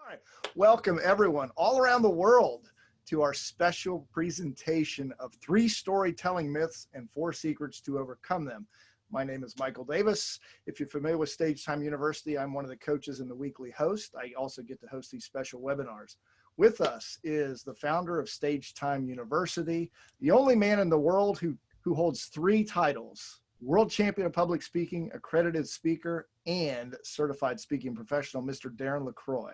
right. Welcome everyone all around the world to our special presentation of 3 storytelling myths and 4 secrets to overcome them. My name is Michael Davis. If you're familiar with Storytime University, I'm one of the coaches and the weekly host. I also get to host these special webinars. With us is the founder of Storytime University, the only man in the world who holds 3 titles: World Champion of Public Speaking, Accredited Speaker, and Certified Speaking Professional, Mr. Darren LaCroix.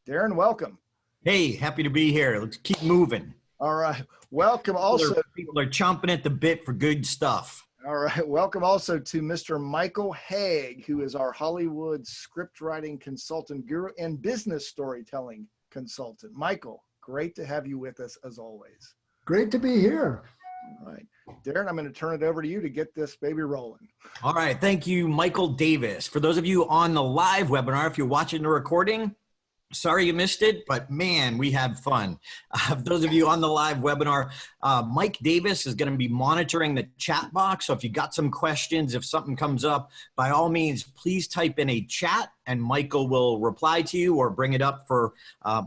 Darren, welcome. Hey, happy to be here. Let's keep moving. All right. Welcome also. People are chomping at the bit for good stuff. All right. Welcome also to Mr. Michael Hauge, who is our Hollywood script writing consultant guru and business storytelling consultant. Michael, great to have you with us as always. Great to be here. All right. Darren, I'm going to turn it over to you to get this baby rolling. All right. Thank you, Michael Davis. For those of you on the live webinar, if you're watching the recording, sorry you missed it, but man, we had fun. For those of you on the live webinar, Mike Davis is going to be monitoring the chat box. So if you got some questions, if something comes up, by all means, please type in a chat and Michael will reply to you or bring it up for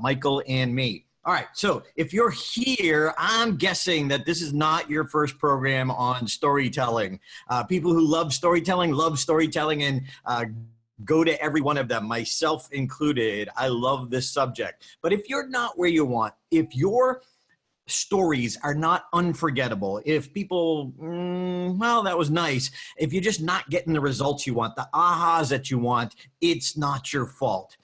Michael and me. All right, so if you're here, I'm guessing that this is not your first program on storytelling. People who love storytelling, and go to every one of them, myself included. I love this subject. But if you're not where you want, if your stories are not unforgettable, if people, well, that was nice, if you're just not getting the results you want, the ahas that you want, it's not your fault.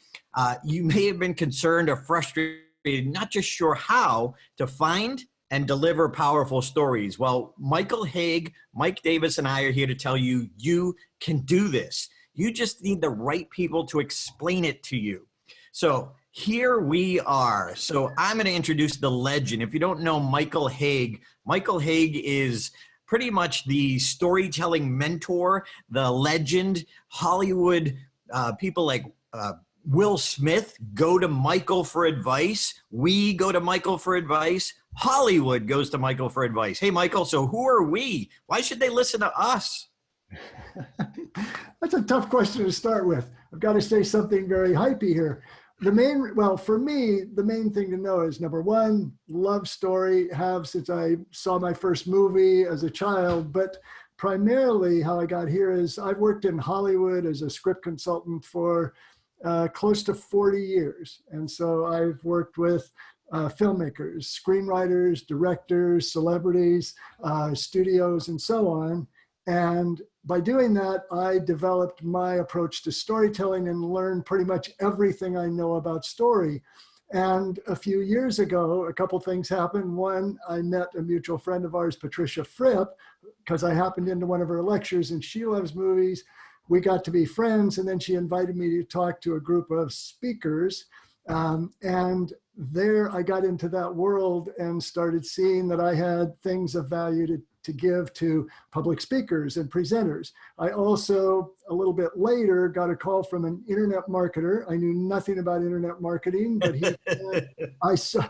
You may have been concerned or frustrated, not just sure how to find and deliver powerful stories. Well, Michael Hauge, Mike Davis, and I are here to tell you, you can do this. You just need the right people to explain it to you. So here we are. So I'm going to introduce the legend. If you don't know Michael Hauge is pretty much the storytelling mentor, the legend. Hollywood people like Will Smith go to Michael for advice. We go to Michael for advice. Hollywood goes to Michael for advice. Hey, Michael, so who are we? Why should they listen to us? That's a tough question to start with. I've got to say something very hypey here. Well, for me, the main thing to know is, number one, love story, have since I saw my first movie as a child, but primarily how I got here is I've worked in Hollywood as a script consultant for close to 40 years. And so I've worked with filmmakers, screenwriters, directors, celebrities, studios, and so on. And by doing that, I developed my approach to storytelling and learned pretty much everything I know about story. And a few years ago, a couple things happened. One, I met a mutual friend of ours, Patricia Fripp, because I happened into one of her lectures and she loves movies. We got to be friends, and then she invited me to talk to a group of speakers. And there I got into that world and started seeing that I had things of value to give to public speakers and presenters. I also, a little bit later, got a call from an internet marketer. I knew nothing about internet marketing, but he said,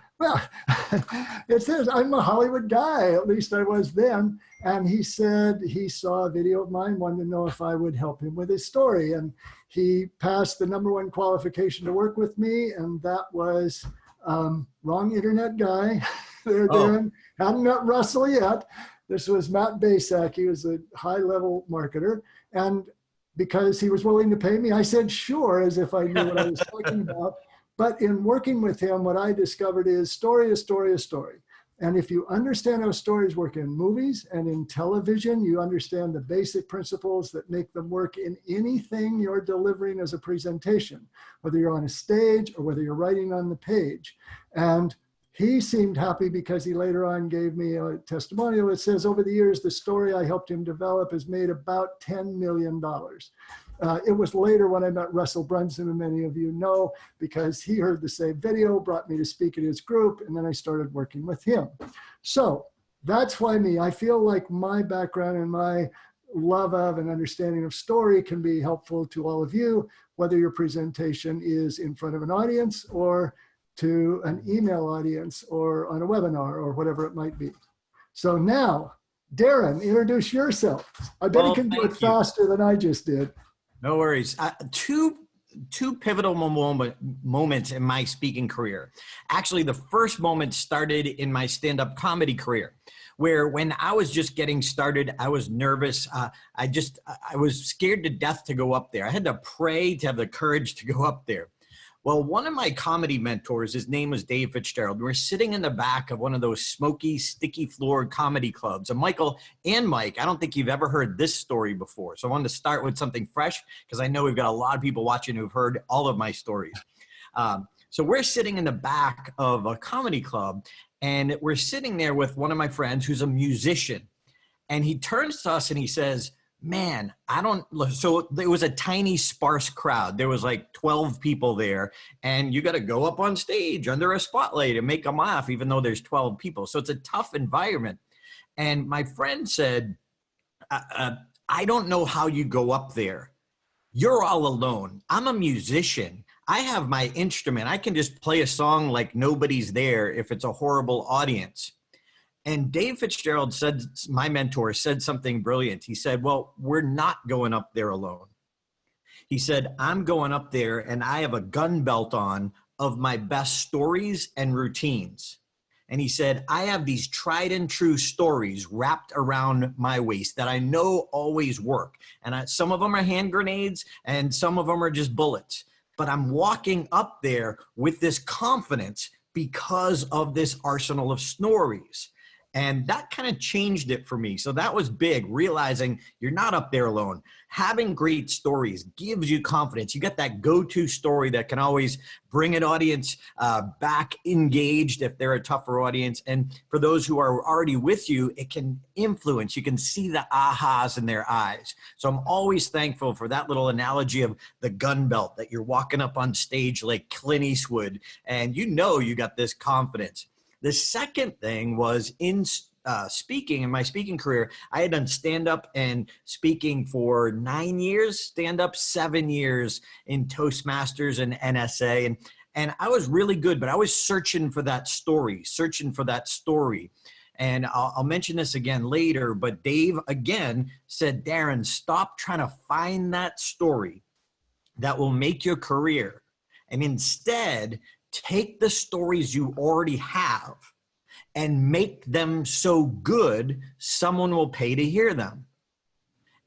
it says I'm a Hollywood guy, at least I was then. And he said he saw a video of mine, wanted to know if I would help him with his story. And he passed the #1 qualification to work with me, and that was wrong internet guy. There, Darren. Hadn't met Russell yet. This was Matt Basak. He was a high-level marketer. And because he was willing to pay me, I said, sure, as if I knew what I was talking about. But in working with him, what I discovered is story is story is story. And if you understand how stories work in movies and in television, you understand the basic principles that make them work in anything you're delivering as a presentation, whether you're on a stage or whether you're writing on the page. And he seemed happy because he later on gave me a testimonial. It says, over the years, the story I helped him develop has made about $10 million. It was later when I met Russell Brunson, who many of you know, because he heard the same video, brought me to speak at his group, and then I started working with him. So that's why me. I feel like my background and my love of and understanding of story can be helpful to all of you, whether your presentation is in front of an audience or to an email audience or on a webinar or whatever it might be. So now, Darren, introduce yourself. I bet you can do it faster than I just did. No worries. Two two pivotal moments in my speaking career. Actually, the first moment started in my stand-up comedy career, where when I was just getting started, I was nervous. I was scared to death to go up there. I had to pray to have the courage to go up there. Well, one of my comedy mentors, his name was Dave Fitzgerald. We're sitting in the back of one of those smoky, sticky floored comedy clubs. And Michael and Mike, I don't think you've ever heard this story before. So I wanted to start with something fresh because I know we've got a lot of people watching who've heard all of my stories. So we're sitting in the back of a comedy club, and we're sitting there with one of my friends who's a musician. And he turns to us and he says, man, so it was a tiny, sparse crowd. There was like 12 people there, and you got to go up on stage under a spotlight and make them laugh, even though there's 12 people. So it's a tough environment. And my friend said, I don't know how you go up there. You're all alone. I'm a musician. I have my instrument. I can just play a song like nobody's there if it's a horrible audience. And Dave Fitzgerald said, my mentor said something brilliant. He said, well, we're not going up there alone. He said, I'm going up there and I have a gun belt on of my best stories and routines. And he said, I have these tried and true stories wrapped around my waist that I know always work. And some of them are hand grenades and some of them are just bullets. But I'm walking up there with this confidence because of this arsenal of stories. And that kind of changed it for me. So that was big, realizing you're not up there alone. Having great stories gives you confidence. You got that go-to story that can always bring an audience back engaged if they're a tougher audience. And for those who are already with you, it can influence. You can see the ahas in their eyes. So I'm always thankful for that little analogy of the gun belt, that you're walking up on stage like Clint Eastwood, and you know you got this confidence. The second thing was in speaking, in my speaking career, I had done stand-up and speaking for 9 years, stand-up 7 years in Toastmasters and NSA. And I was really good, but I was searching for that story. And I'll mention this again later, but Dave again said, Darren, stop trying to find that story that will make your career. And instead, take the stories you already have and make them so good, someone will pay to hear them.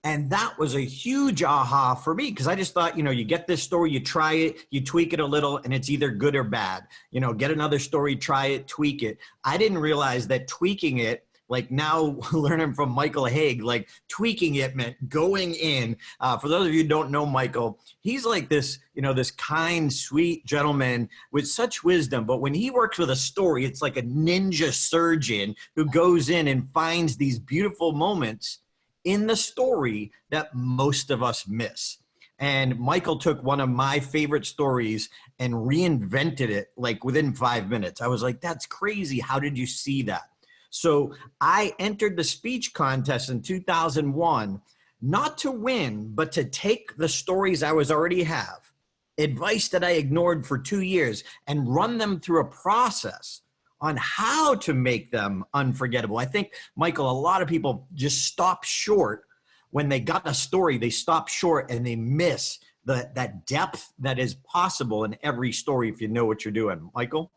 And that was a huge aha for me, because I just thought, you get this story, you try it, you tweak it a little, and it's either good or bad. Get another story, try it, tweak it. I didn't realize that tweaking it, like now learning from Michael Hauge, like tweaking it meant going in. For those of you who don't know Michael, he's like this, this kind, sweet gentleman with such wisdom. But when he works with a story, it's like a ninja surgeon who goes in and finds these beautiful moments in the story that most of us miss. And Michael took one of my favorite stories and reinvented it like within 5 minutes. I was like, that's crazy. How did you see that? So I entered the speech contest in 2001, not to win, but to take the stories I already have, advice that I ignored for 2 years, and run them through a process on how to make them unforgettable. I think, Michael, a lot of people just stop short when they got a story. They stop short and they miss that depth that is possible in every story if you know what you're doing. Michael?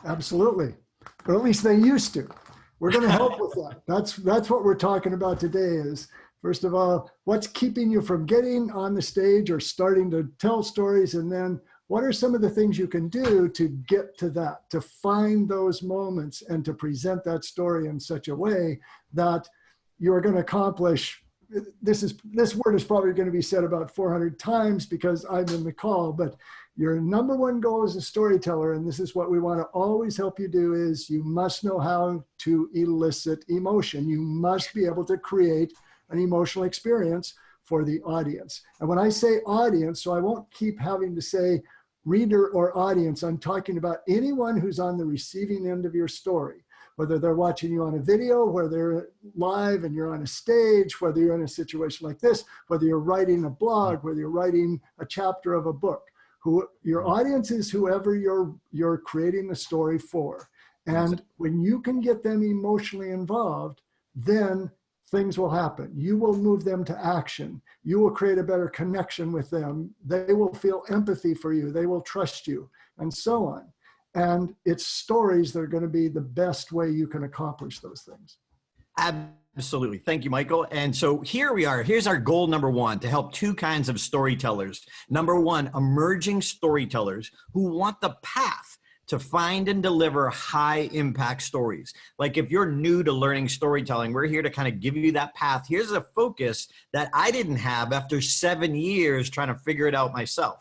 Absolutely. But at least they used to. We're going to help with that. That's what we're talking about today is, first of all, what's keeping you from getting on the stage or starting to tell stories? And then what are some of the things you can do to get to that, to find those moments and to present that story in such a way that you're going to accomplish. This word is probably going to be said about 400 times because I'm in the call, but your number one goal as a storyteller, and this is what we want to always help you do, is you must know how to elicit emotion. You must be able to create an emotional experience for the audience. And when I say audience, so I won't keep having to say reader or audience, I'm talking about anyone who's on the receiving end of your story, whether they're watching you on a video, whether they're live and you're on a stage, whether you're in a situation like this, whether you're writing a blog, whether you're writing a chapter of a book. Your audience is whoever you're creating the story for. And when you can get them emotionally involved, then things will happen. You will move them to action. You will create a better connection with them. They will feel empathy for you. They will trust you, and so on. And it's stories that are going to be the best way you can accomplish those things. Absolutely. Thank you, Michael. And so here we are. Here's our goal number one, to help two kinds of storytellers. Number one, emerging storytellers who want the path to find and deliver high impact stories. Like if you're new to learning storytelling, we're here to kind of give you that path. Here's a focus that I didn't have after 7 years trying to figure it out myself.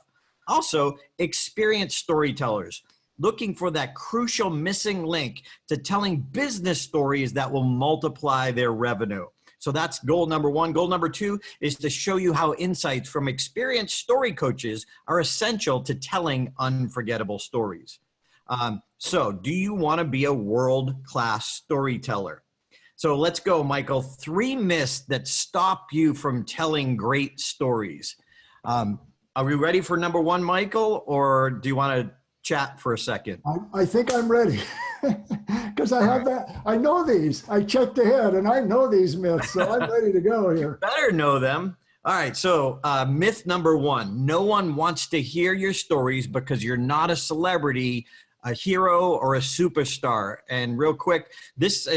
Also, experienced storytellers looking for that crucial missing link to telling business stories that will multiply their revenue. So that's goal number one. Goal number two is to show you how insights from experienced story coaches are essential to telling unforgettable stories. So do you want to be a world-class storyteller? So let's go, Michael. 3 myths that stop you from telling great stories. Are we ready for number one, Michael, or do you want to chat for a second? I think I'm ready because I have that. I know these. I checked ahead and I know these myths, so I'm ready to go here. Better know them. All right. So myth number one, no one wants to hear your stories because you're not a celebrity, a hero, or a superstar. And real quick, this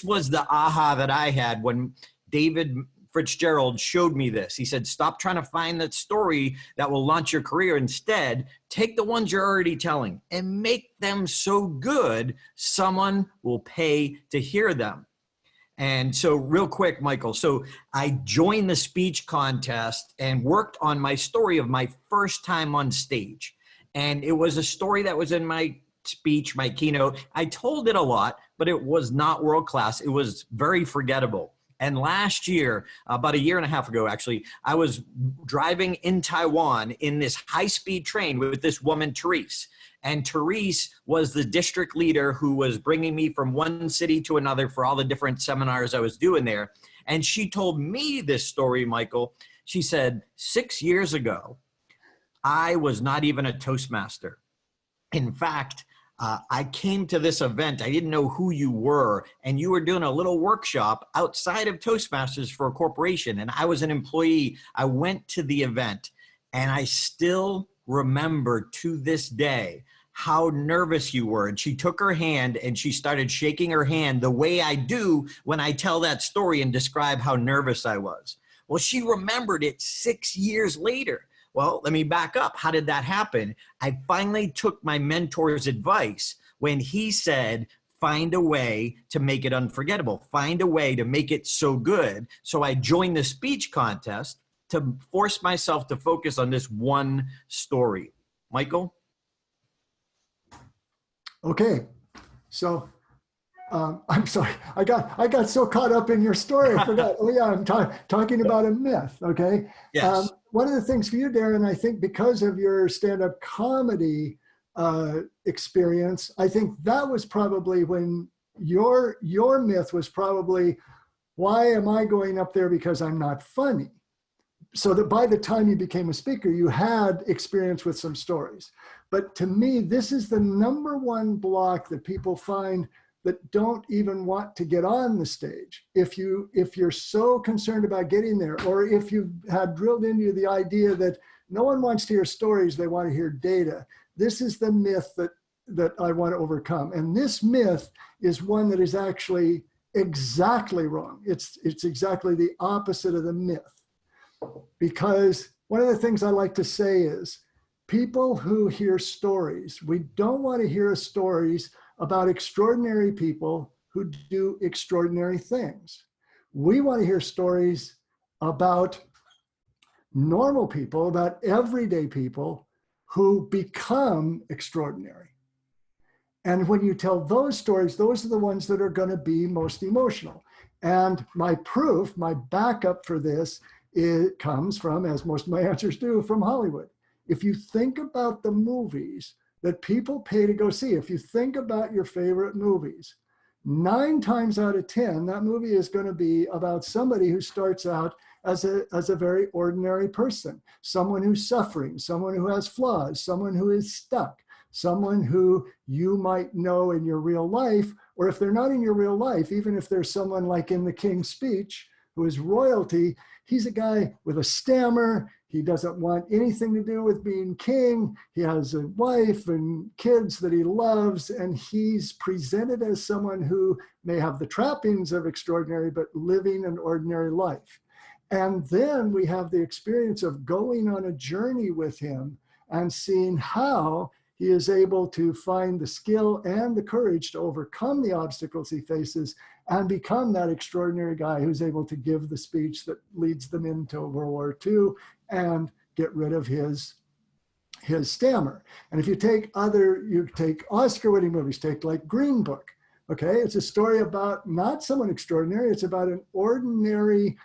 was the aha that I had when David Fitzgerald showed me this. He said, stop trying to find that story that will launch your career. Instead, take the ones you're already telling and make them so good, someone will pay to hear them. And so real quick, Michael, so I joined the speech contest and worked on my story of my first time on stage. And it was a story that was in my speech, my keynote. I told it a lot, but it was not world class. It was very forgettable. And last year, about a year and a half ago, actually, I was driving in Taiwan in this high-speed train with this woman, Therese. And Therese was the district leader who was bringing me from one city to another for all the different seminars I was doing there. And she told me this story, Michael. She said, 6 years ago, I was not even a Toastmaster. In fact, I came to this event. I didn't know who you were, and you were doing a little workshop outside of Toastmasters for a corporation, and I was an employee. I went to the event, and I still remember to this day how nervous you were. And she took her hand and she started shaking her hand the way I do when I tell that story and describe how nervous I was. Well, she remembered it 6 years later. Well, let me back up. How did that happen? I finally took my mentor's advice when he said, find a way to make it unforgettable. Find a way to make it so good. So I joined the speech contest to force myself to focus on this one story. Michael? Okay. So I'm sorry. I got so caught up in your story. I forgot. Oh yeah, I'm talking about a myth. Okay. Yes. One of the things for you, Darren, I think because of your stand-up comedy experience, I think that was probably when your myth was probably, why am I going up there because I'm not funny? So that by the time you became a speaker, you had experience with some stories. But to me, this is the number one block that people find that don't even want to get on the stage. If you're so concerned about getting there, or if you've had drilled into you the idea that no one wants to hear stories, they want to hear data. This is the myth that I want to overcome. And this myth is one that is actually exactly wrong. It's exactly the opposite of the myth. Because one of the things I like to say is, people who hear stories, we don't want to hear stories about extraordinary people who do extraordinary things. We want to hear stories about normal people, about everyday people who become extraordinary. And when you tell those stories, those are the ones that are going to be most emotional. And my proof, my backup for this, it comes from, as most of my answers do, from Hollywood. If you think about the movies that people pay to go see, if you think about your favorite movies, 9 times out of 10, that movie is going to be about somebody who starts out as a very ordinary person, someone who's suffering, someone who has flaws, someone who is stuck, someone who you might know in your real life, or if they're not in your real life, even if there's someone like in The King's Speech, who is royalty. He's a guy with a stammer. He doesn't want anything to do with being king. He has a wife and kids that he loves, and he's presented as someone who may have the trappings of extraordinary, but living an ordinary life. And then we have the experience of going on a journey with him and seeing how he is able to find the skill and the courage to overcome the obstacles he faces and become that extraordinary guy who's able to give the speech that leads them into World War II and get rid of his stammer. And if you take Oscar-winning movies, take like Green Book, okay? It's a story about not someone extraordinary, it's about an ordinary,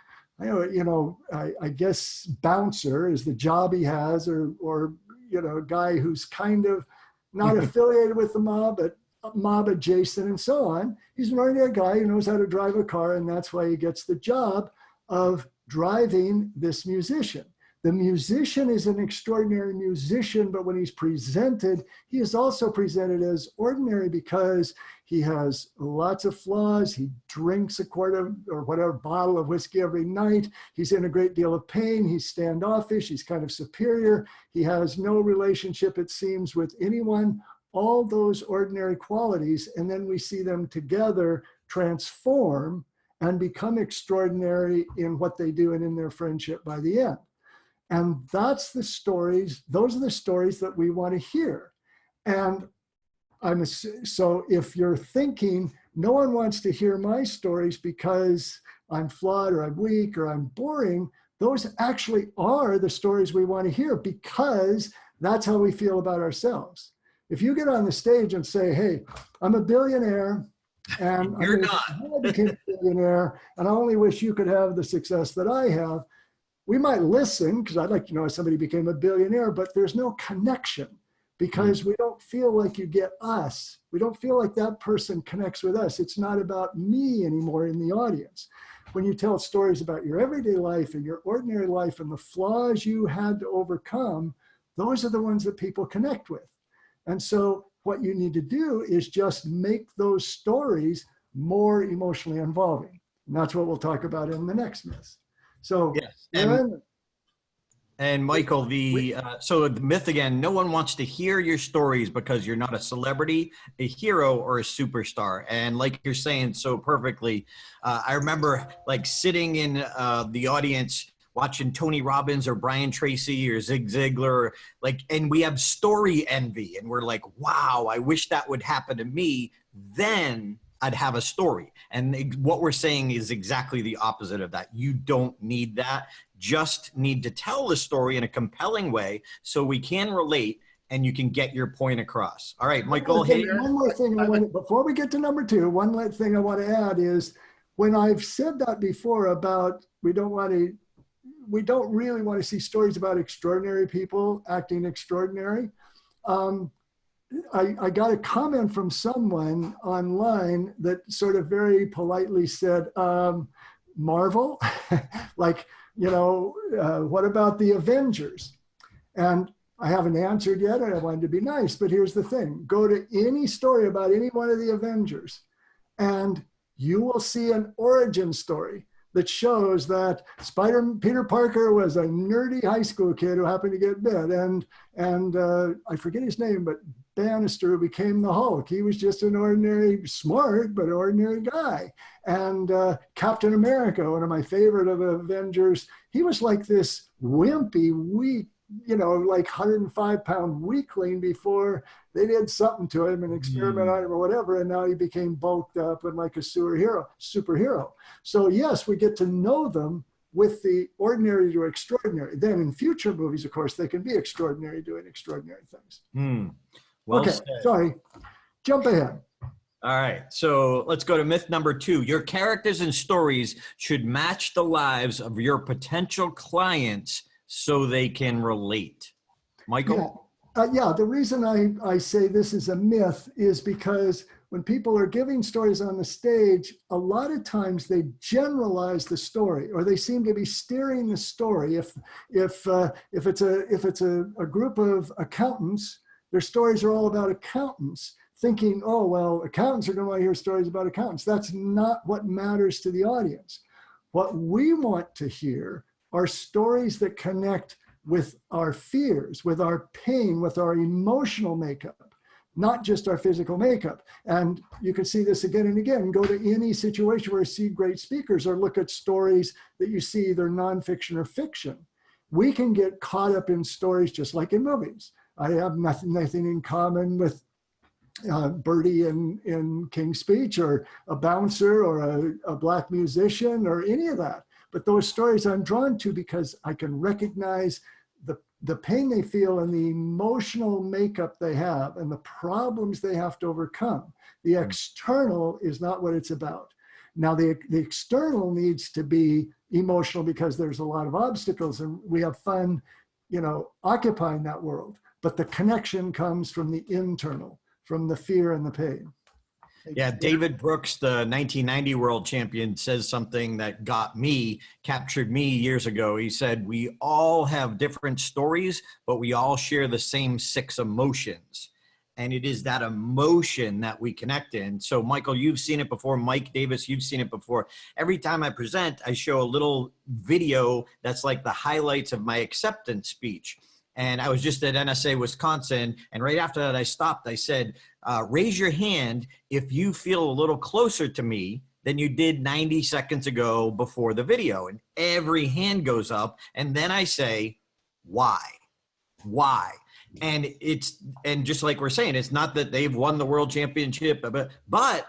I guess bouncer is the job he has, or a guy who's kind of not affiliated with the mob, but mob adjacent and so on. He's an ordinary guy who knows how to drive a car, and that's why he gets the job of driving this musician. The musician is an extraordinary musician, but when he's presented, he is also presented as ordinary because he has lots of flaws. He drinks a quart of, or whatever, bottle of whiskey every night. He's in a great deal of pain. He's standoffish. He's kind of superior. He has no relationship, it seems, with anyone. All those ordinary qualities, and then we see them together transform and become extraordinary in what they do and in their friendship by the end. And that's the stories, those are the stories that we want to hear. And so if you're thinking, no one wants to hear my stories because I'm flawed or I'm weak or I'm boring, those actually are the stories we want to hear because that's how we feel about ourselves. If you get on the stage and say, hey, I'm a billionaire and I became a billionaire and I only wish you could have the success that I have, we might listen because I'd like to know if somebody became a billionaire, but there's no connection because we don't feel like you get us. We don't feel like that person connects with us. It's not about me anymore in the audience. When you tell stories about your everyday life and your ordinary life and the flaws you had to overcome, those are the ones that people connect with. And so what you need to do is just make those stories more emotionally involving. And that's what we'll talk about in the next myth. So, yes. And Michael, so the myth again, no one wants to hear your stories because you're not a celebrity, a hero, or a superstar. And like you're saying so perfectly, I remember like sitting in the audience watching Tony Robbins or Brian Tracy or Zig Ziglar, and we have story envy. And we're like, wow, I wish that would happen to me. Then I'd have a story. And what we're saying is exactly the opposite of that. You don't need that. Just need to tell the story in a compelling way so we can relate and you can get your point across. All right, Michael. One more thing before we get to number two, one more thing I want to add is when I've said that before about we don't really want to see stories about extraordinary people acting extraordinary. I got a comment from someone online that sort of very politely said, Marvel, what about the Avengers? And I haven't answered yet, and I wanted to be nice, but here's the thing. Go to any story about any one of the Avengers, and you will see an origin story that shows that Peter Parker was a nerdy high school kid who happened to get bit, and I forget his name, but Bannister became the Hulk. He was just an ordinary, smart, but ordinary guy. And Captain America, one of my favorite of the Avengers, he was like this wimpy, weak, like 105-pound weakling before they did something to him, an experiment on him or whatever, and now he became bulked up and like a superhero. So yes, we get to know them with the ordinary to extraordinary. Then in future movies, of course, they can be extraordinary doing extraordinary things. Well okay, said. Sorry, jump ahead. All right, so let's go to myth number 2. Your characters and stories should match the lives of your potential clients so they can relate. Michael? Yeah, the reason I say this is a myth is because when people are giving stories on the stage, a lot of times they generalize the story, or they seem to be steering the story. If it's a group of accountants, their stories are all about accountants, thinking, oh, well, accountants are going to want to hear stories about accountants. That's not what matters to the audience. What we want to hear are stories that connect with our fears, with our pain, with our emotional makeup, not just our physical makeup. And you can see this again and again. Go to any situation where you see great speakers or look at stories that you see either nonfiction or fiction. We can get caught up in stories just like in movies. I have nothing in common with Birdie in King's Speech, or a bouncer, or a black musician, or any of that. But those stories I'm drawn to because I can recognize the pain they feel and the emotional makeup they have and the problems they have to overcome. The external is not what it's about. Now, the external needs to be emotional because there's a lot of obstacles and we have fun, occupying that world. But the connection comes from the internal, from the fear and the pain. Yeah, David Brooks, the 1990 world champion, says something that captured me years ago. He said, we all have different stories, but we all share the same 6 emotions. And it is that emotion that we connect in. So Michael, you've seen it before. Mike Davis, you've seen it before. Every time I present, I show a little video that's like the highlights of my acceptance speech. And I was just at NSA Wisconsin, and right after that I stopped. I said, raise your hand if you feel a little closer to me than you did 90 seconds ago before the video. And every hand goes up. And then I say, why? Why? And just like we're saying, it's not that they've won the world championship, but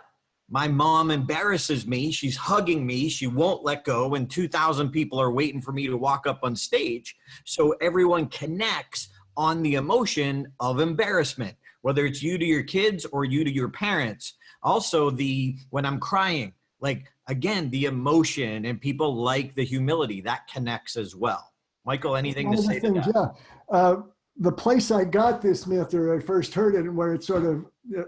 my mom embarrasses me. She's hugging me. She won't let go. And 2,000 people are waiting for me to walk up on stage. So everyone connects on the emotion of embarrassment, whether it's you to your kids or you to your parents. Also, when I'm crying, like, again, the emotion, and people like the humility, that connects as well. Michael, anything to say to that? Yeah. The place I got this myth, or I first heard it, and where it's sort of,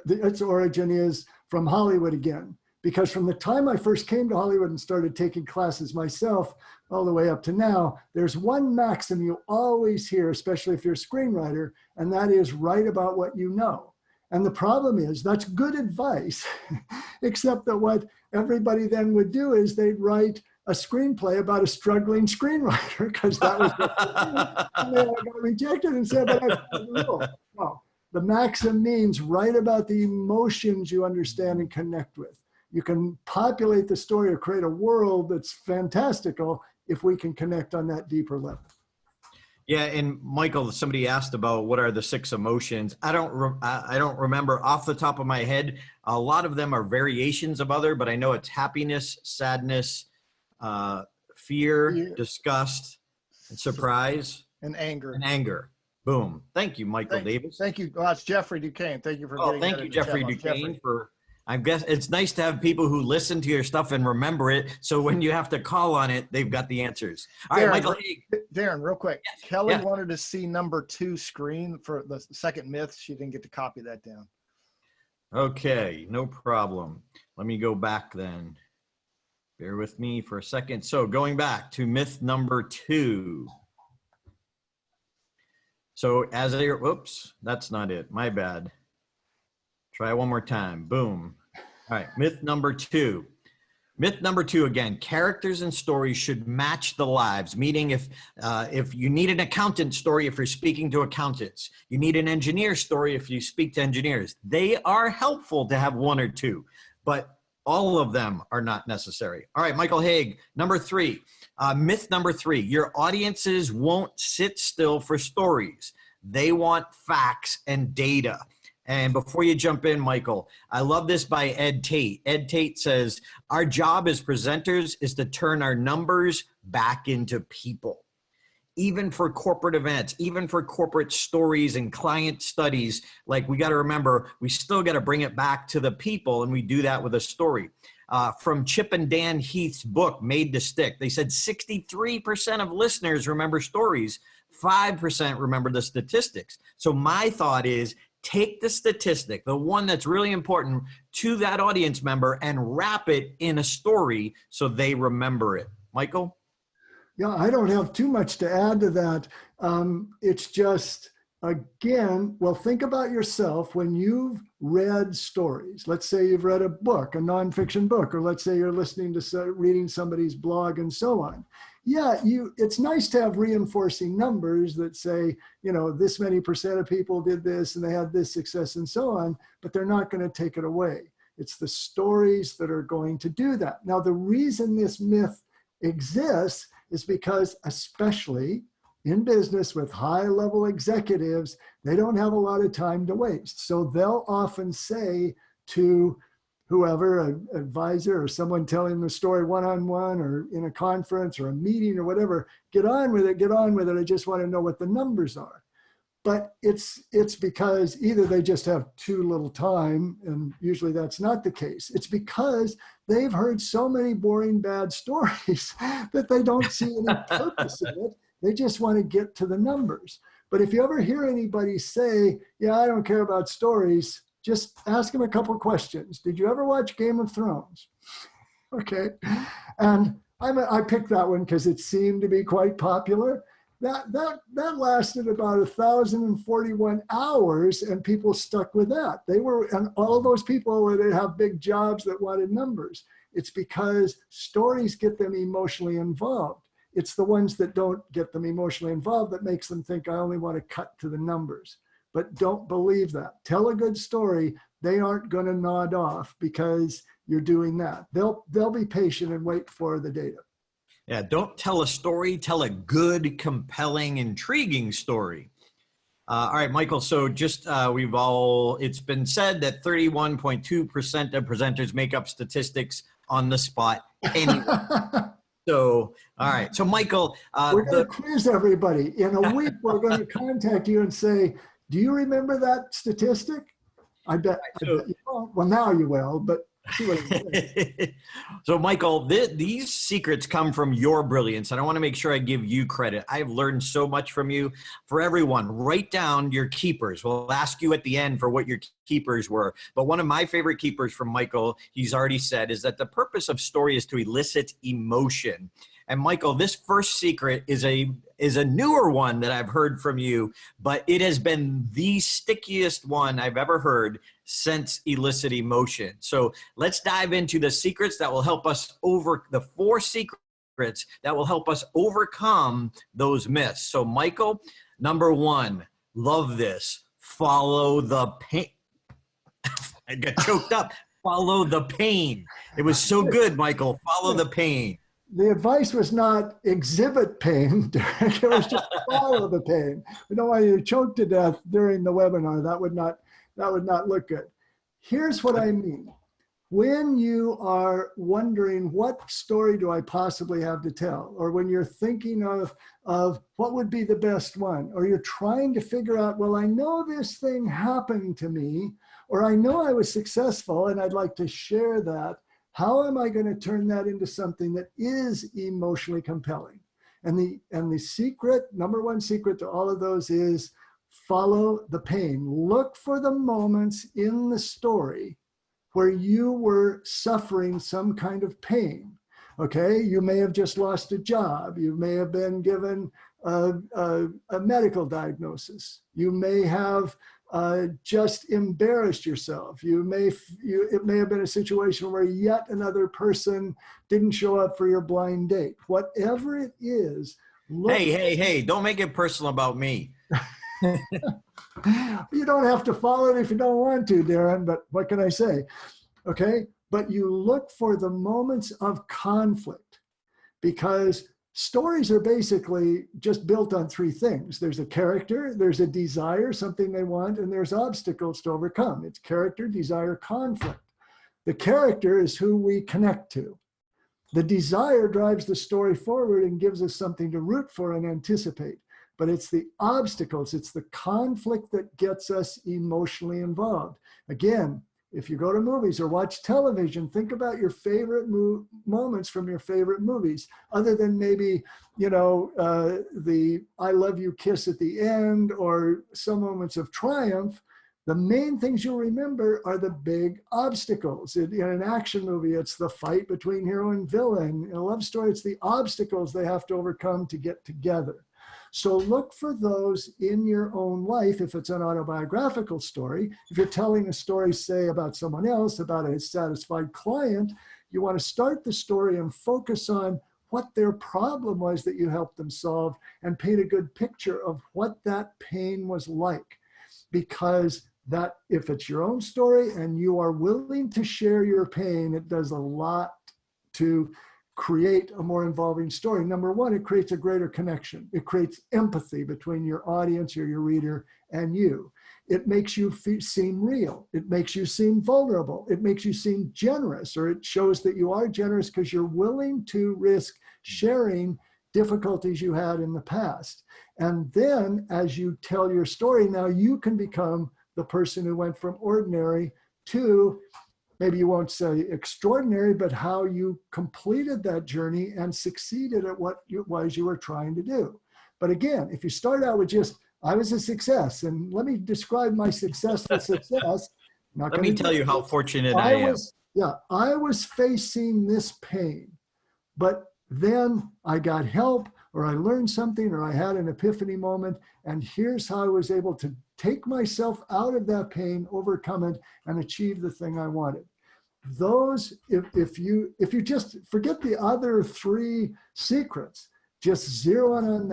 its origin is from Hollywood again. Because from the time I first came to Hollywood and started taking classes myself, all the way up to now, there's one maxim you always hear, especially if you're a screenwriter, and that is write about what you know. And the problem is that's good advice, except that what everybody then would do is they'd write a screenplay about a struggling screenwriter, because that was and they got rejected and said, but I followed the rule. No, the maxim means write about the emotions you understand and connect with. You can populate the story or create a world that's fantastical if we can connect on that deeper level. Yeah, and Michael, somebody asked about what are the 6 emotions. I don't remember off the top of my head. A lot of them are variations of other, but I know it's happiness, sadness, fear, disgust, and surprise, and anger. Boom. Thank you, Michael Davis. Thank you. It's Jeffrey Duquesne. Thank you for getting thank you, Jeffrey Duquesne, I guess it's nice to have people who listen to your stuff and remember it. So when you have to call on it, they've got the answers. All right, Michael. Darren, real quick. Yes. Kelly wanted to see number 2 screen for the second myth. She didn't get to copy that down. Okay, no problem. Let me go back then. Bear with me for a second. So going back to myth number 2. So whoops, that's not it. My bad. Try one more time. Boom. All right, myth number 2. Myth number 2, again, characters and stories should match the lives, meaning if you need an accountant story, if you're speaking to accountants, you need an engineer story if you speak to engineers. They are helpful to have 1 or 2, but all of them are not necessary. All right, Michael Hauge, number 3. Myth number 3, your audiences won't sit still for stories. They want facts and data. And before you jump in, Michael, I love this by Ed Tate. Ed Tate says, our job as presenters is to turn our numbers back into people. Even for corporate events, even for corporate stories and client studies, like we got to remember, we still got to bring it back to the people, and we do that with a story. From Chip and Dan Heath's book, Made to Stick, they said 63% of listeners remember stories, 5% remember the statistics. So my thought is, take the statistic, the one that's really important to that audience member, and wrap it in a story so they remember it. Michael? Yeah, I don't have too much to add to that. It's just again, well, think about yourself when you've read stories. Let's say you've read a book, a nonfiction book, or let's say you're listening to reading somebody's blog and so on. Yeah, it's nice to have reinforcing numbers that say, you know, this many % of people did this and they had this success and so on, but they're not going to take it away. It's the stories that are going to do that. Now, the reason this myth exists is because, especially in business with high-level executives, they don't have a lot of time to waste. So they'll often say to whoever, an advisor or someone telling the story one-on-one or in a conference or a meeting or whatever, get on with it, get on with it. I just want to know what the numbers are. But it's because either they just have too little time, and usually that's not the case. It's because they've heard so many boring, bad stories that they don't see any purpose in it. They just want to get to the numbers. But if you ever hear anybody say, yeah, I don't care about stories, just ask them a couple questions. Did you ever watch Game of Thrones? Okay. And I picked that one because it seemed to be quite popular. That lasted about 1,041 hours, and people stuck with that. And all those people where they have big jobs that wanted numbers. It's because stories get them emotionally involved. It's the ones that don't get them emotionally involved that makes them think, I only want to cut to the numbers. But don't believe that. Tell a good story. They aren't going to nod off because you're doing that. They'll be patient and wait for the data. Yeah, don't tell a story. Tell a good, compelling, intriguing story. All right, Michael. So just it's been said that 31.2% of presenters make up statistics on the spot anyway. So, all right. So, Michael, we're going to quiz everybody. In a week, we're going to contact you and say, do you remember that statistic? I bet you won't. Well, now you will, but see what it is. So, Michael, these secrets come from your brilliance, and I want to make sure I give you credit. I've learned so much from you. For everyone, write down your keepers. We'll ask you at the end for what your keepers were. But one of my favorite keepers from Michael, he's already said, is that the purpose of story is to elicit emotion. And Michael, this first secret is a newer one that I've heard from you, but it has been the stickiest one I've ever heard since elicit emotion. So let's dive into the secrets that will help us the 4 secrets that will help us overcome those myths. So Michael, number 1, love this. Follow the pain. I got choked up. Follow the pain. It was so good, Michael. Follow the pain. The advice was not exhibit pain, Derek. It was just follow the pain. We don't want you to choke to death during the webinar. That would not look good. Here's what I mean. When you are wondering, what story do I possibly have to tell? Or when you're thinking of what would be the best one, or you're trying to figure out, well, I know this thing happened to me, or I know I was successful and I'd like to share that. How am I going to turn that into something that is emotionally compelling? And the secret, number 1 secret to all of those is follow the pain. Look for the moments in the story where you were suffering some kind of pain. Okay, you may have just lost a job. You may have been given a medical diagnosis. You may have just embarrassed yourself. It may have been a situation where yet another person didn't show up for your blind date. Whatever it is. Hey, don't make it personal about me. You don't have to follow it if you don't want to, Darren, but what can I say? Okay, but you look for the moments of conflict, because stories are basically just built on 3 things. There's a character, there's a desire, something they want, and there's obstacles to overcome. It's character, desire, conflict. The character is who we connect to. The desire drives the story forward and gives us something to root for and anticipate. But it's the obstacles, it's the conflict that gets us emotionally involved. Again, if you go to movies or watch television, think about your favorite moments from your favorite movies, other than maybe, the I love you kiss at the end or some moments of triumph. The main things you'll remember are the big obstacles. In an action movie, it's the fight between hero and villain. In a love story, it's the obstacles they have to overcome to get together. So look for those in your own life. If it's an autobiographical story, if you're telling a story, say, about someone else, about a satisfied client, you want to start the story and focus on what their problem was that you helped them solve, and paint a good picture of what that pain was like. Because that, if it's your own story and you are willing to share your pain, it does a lot to create a more involving story. Number one, it creates a greater connection. It creates empathy between your audience or your reader and you. It makes you seem real. It makes you seem vulnerable. It makes you seem generous, or it shows that you are generous because you're willing to risk sharing difficulties you had in the past. And then as you tell your story, now you can become the person who went from ordinary to, maybe you won't say extraordinary, but how you completed that journey and succeeded at what it was you were trying to do. But again, if you start out with just, I was a success, and let me describe my successful success. Let me tell you how fortunate I am. I was facing this pain, but then I got help, or I learned something, or I had an epiphany moment, and here's how I was able to take myself out of that pain, overcome it, and achieve the thing I wanted. Those, if you just forget the other three secrets, just zero in on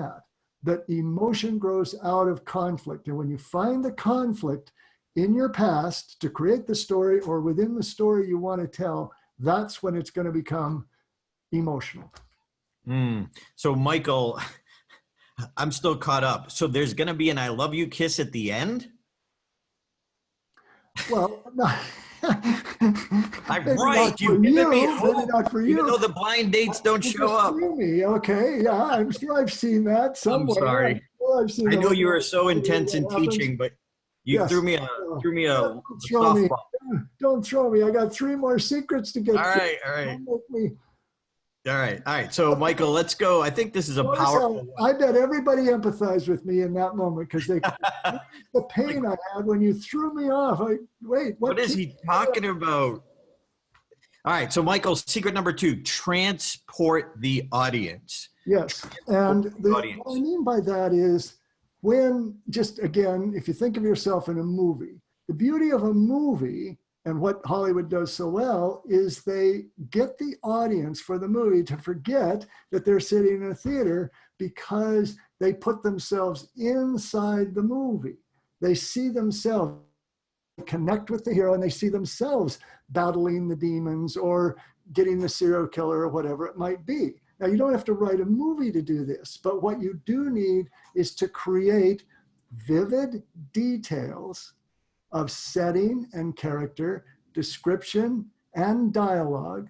that emotion grows out of conflict. And when you find the conflict in your past to create the story, or within the story you want to tell, that's when it's going to become emotional. So Michael, I'm still caught up. So there's going to be an I love you kiss at the end? Well, no. I'm right. You've given me hope. Maybe not for you. Even though the blind dates don't show up. Me. Okay, yeah, I'm sure I've seen that somewhere. I'm sorry. I know you were so intense in teaching, but you threw me a softball. Don't throw me. I got 3 more secrets to get. All right. All right. So Michael, let's go. I think this is a powerful one. I bet everybody empathized with me in that moment, because they the pain I had when you threw me off. What is he talking about? All right. So Michael, secret number 2, transport the audience. Yes. And what I mean by that is, when, just again, if you think of yourself in a movie, the beauty of a movie, and what Hollywood does so well, is they get the audience for the movie to forget that they're sitting in a theater, because they put themselves inside the movie. They see themselves connect with the hero, and they see themselves battling the demons or getting the serial killer or whatever it might be. Now, you don't have to write a movie to do this, but what you do need is to create vivid details of setting and character, description and dialogue,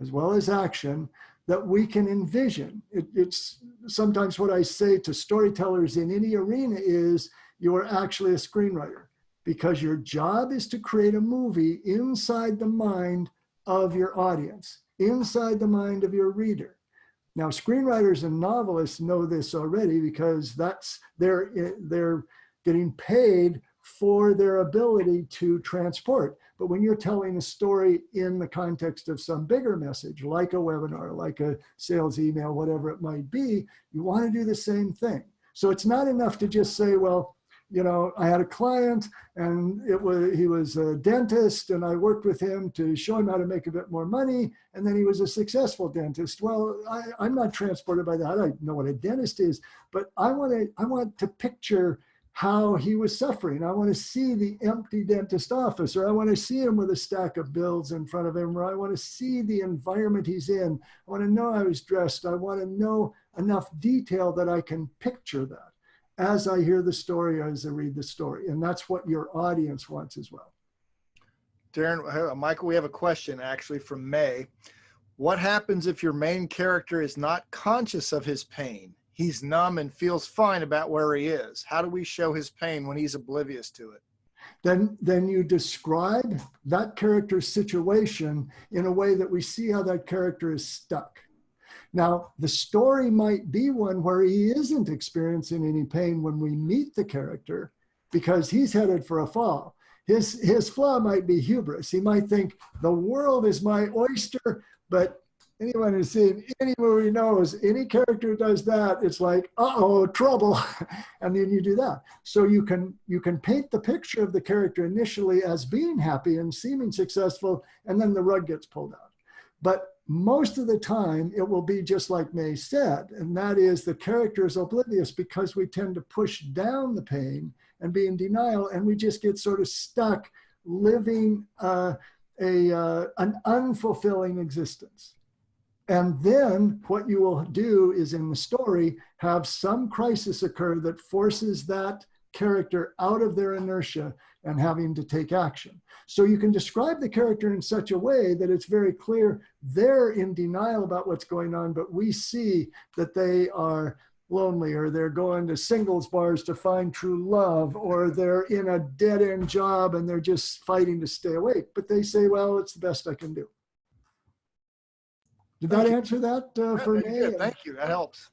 as well as action, that we can envision. It's sometimes what I say to storytellers in any arena is, you are actually a screenwriter, because your job is to create a movie inside the mind of your audience, inside the mind of your reader. Now, screenwriters and novelists know this already, because they're getting paid for their ability to transport. But when you're telling a story in the context of some bigger message, like a webinar, like a sales email, whatever it might be, you want to do the same thing. So it's not enough to just say, well, you know, I had a client and he was a dentist, and I worked with him to show him how to make a bit more money, and then he was a successful dentist. Well, I'm not transported by that. I know what a dentist is, but I want to picture how he was suffering. I want to see the empty dentist office, or I want to see him with a stack of bills in front of him, or I want to see the environment he's in. I want to know how he's dressed. I want to know enough detail that I can picture that as I hear the story, as I read the story. And that's what your audience wants as well. Darren, Michael, we have a question actually from May. What happens if your main character is not conscious of his pain? He's numb and feels fine about where he is. How do we show his pain when he's oblivious to it? Then you describe that character's situation in a way that we see how that character is stuck. Now, the story might be one where he isn't experiencing any pain when we meet the character, because he's headed for a fall. His flaw might be hubris. He might think the world is my oyster, but anyone who's seen any movie knows any character does that, it's like, uh-oh, trouble. And then you do that. So you can paint the picture of the character initially as being happy and seeming successful, and then the rug gets pulled out. But most of the time, it will be just like May said, and that is the character is oblivious because we tend to push down the pain and be in denial, and we just get sort of stuck living an unfulfilling existence. And then what you will do is in the story, have some crisis occur that forces that character out of their inertia and having to take action. So you can describe the character in such a way that it's very clear they're in denial about what's going on, but we see that they are lonely, or they're going to singles bars to find true love, or they're in a dead-end job and they're just fighting to stay awake. But they say, well, it's the best I can do. Did that answer that for me? Thank you. That helps.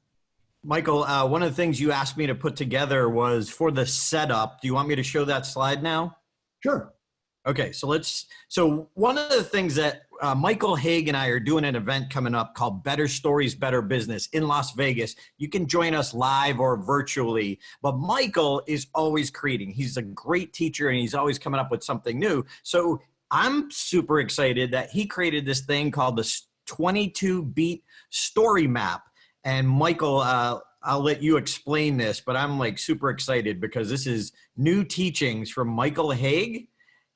Michael, one of the things you asked me to put together was for the setup. Do you want me to show that slide now? Sure. Okay, so one of the things that Michael Hauge and I are doing an event coming up called Better Stories, Better Business in Las Vegas. You can join us live or virtually, but Michael is always creating. He's a great teacher and he's always coming up with something new. So I'm super excited that he created this thing called the 22-beat story map. And Michael, I'll let you explain this, but I'm like super excited because this is new teachings from Michael Hauge.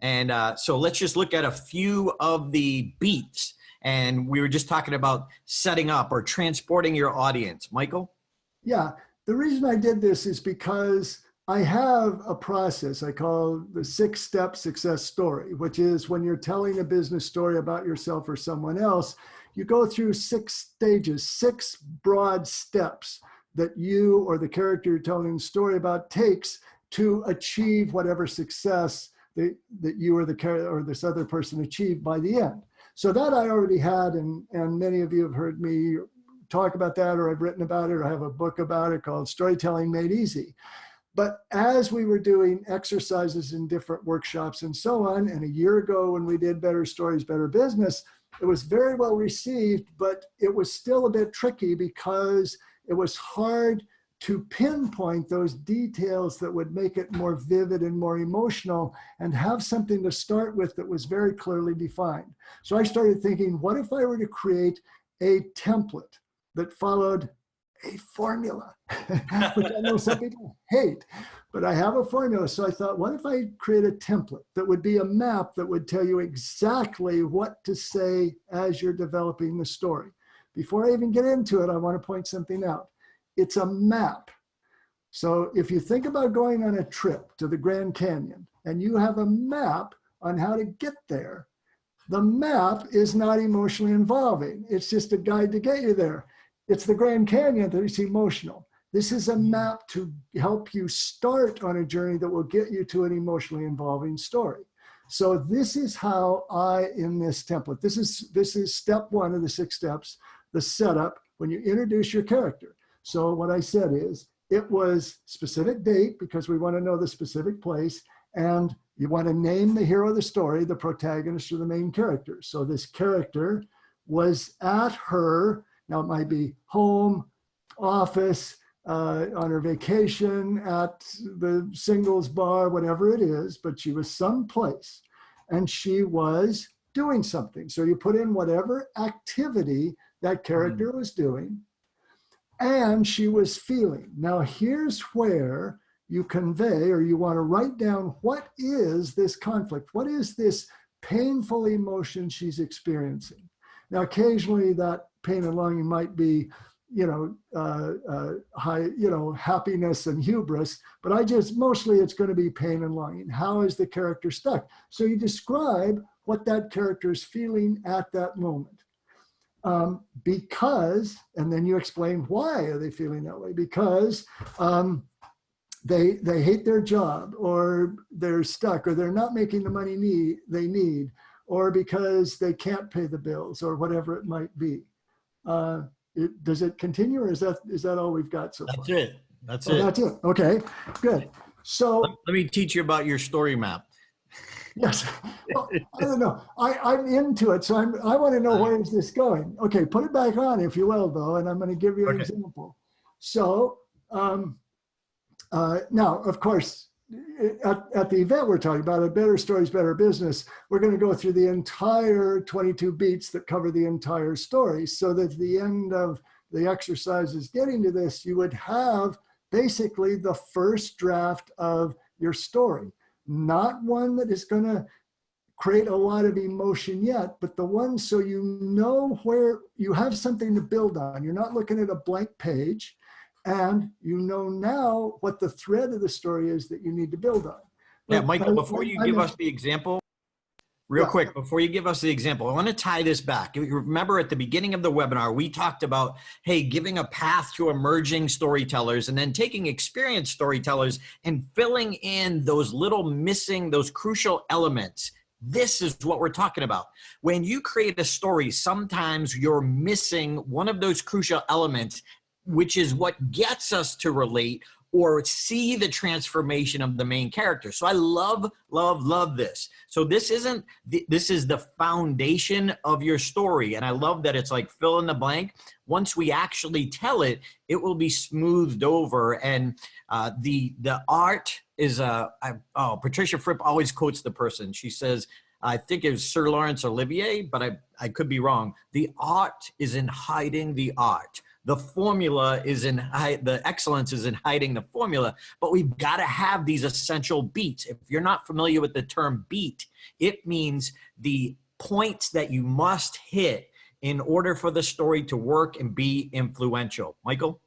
And so let's just look at a few of the beats. And we were just talking about setting up or transporting your audience. Michael? Yeah, the reason I did this is because I have a process I call the 6-step success story, which is when you're telling a business story about yourself or someone else, you go through 6 stages, 6 broad steps that you or the character you're telling the story about takes to achieve whatever success that you or the character or this other person achieved by the end. So that I already had, and many of you have heard me talk about that, or I've written about it, or I have a book about it called Storytelling Made Easy. But as we were doing exercises in different workshops and so on, and a year ago when we did Better Stories, Better Business, it was very well received, but it was still a bit tricky because it was hard to pinpoint those details that would make it more vivid and more emotional and have something to start with that was very clearly defined. So I started thinking, what if I were to create a template that followed a formula, which I know some people hate, but I have a formula. So I thought, what if I create a template that would be a map that would tell you exactly what to say as you're developing the story? Before I even get into it, I want to point something out. It's a map. So if you think about going on a trip to the Grand Canyon and you have a map on how to get there, the map is not emotionally involving. It's just a guide to get you there. It's the Grand Canyon that is emotional. This is a map to help you start on a journey that will get you to an emotionally involving story. So this is how in this template, this is step 1 of the 6 steps, the setup when you introduce your character. So what I said is, it was specific date because we want to know the specific place, and you want to name the hero of the story, the protagonist or the main character. So this character was at her, now it might be home, office, on her vacation, at the singles bar, whatever it is, but she was someplace and she was doing something. So you put in whatever activity that character was doing, and she was feeling. Now here's where you convey, or you want to write down, what is this conflict? What is this painful emotion she's experiencing? Now occasionally that pain and longing might be, happiness and hubris, but mostly it's going to be pain and longing. How is the character stuck? So you describe what that character is feeling at that moment. Because, and then you explain why are they feeling that way? Because they hate their job, or they're stuck, or they're not making the money they need, or because they can't pay the bills, or whatever it might be. Does it continue, or is that all we've got so far? That's it. That's it. That's it. Okay, good. So let me teach you about your story map. Yes. Well, I don't know. I'm into it, so I want to know where is this going. Okay, put it back on, if you will, though, and I'm going to give you an example. So now, of course, at the event we're talking about, A Better Stories, Better Business, we're going to go through the entire 22 beats that cover the entire story, so that at the end of the exercises getting to this, you would have basically the first draft of your story. Not one that is going to create a lot of emotion yet, but the one so you know where you have something to build on. You're not looking at a blank page, and you know now what the thread of the story is that you need to build on. Yeah, Michael, before you give us the example, real quick, before you give us the example, I want to tie this back. You remember at the beginning of the webinar, we talked about, hey, giving a path to emerging storytellers and then taking experienced storytellers and filling in those little missing, those crucial elements. This is what we're talking about. When you create a story, sometimes you're missing one of those crucial elements, which is what gets us to relate or see the transformation of the main character. So I love, love, love this. So this is the foundation of your story. And I love that it's like fill in the blank. Once we actually tell it, it will be smoothed over. And the art is, Patricia Fripp always quotes the person. She says, I think it was Sir Laurence Olivier, but I could be wrong. The art is in hiding the art. The formula is the excellence is in hiding the formula, but we've got to have these essential beats. If you're not familiar with the term beat, it means the points that you must hit in order for the story to work and be influential. Michael?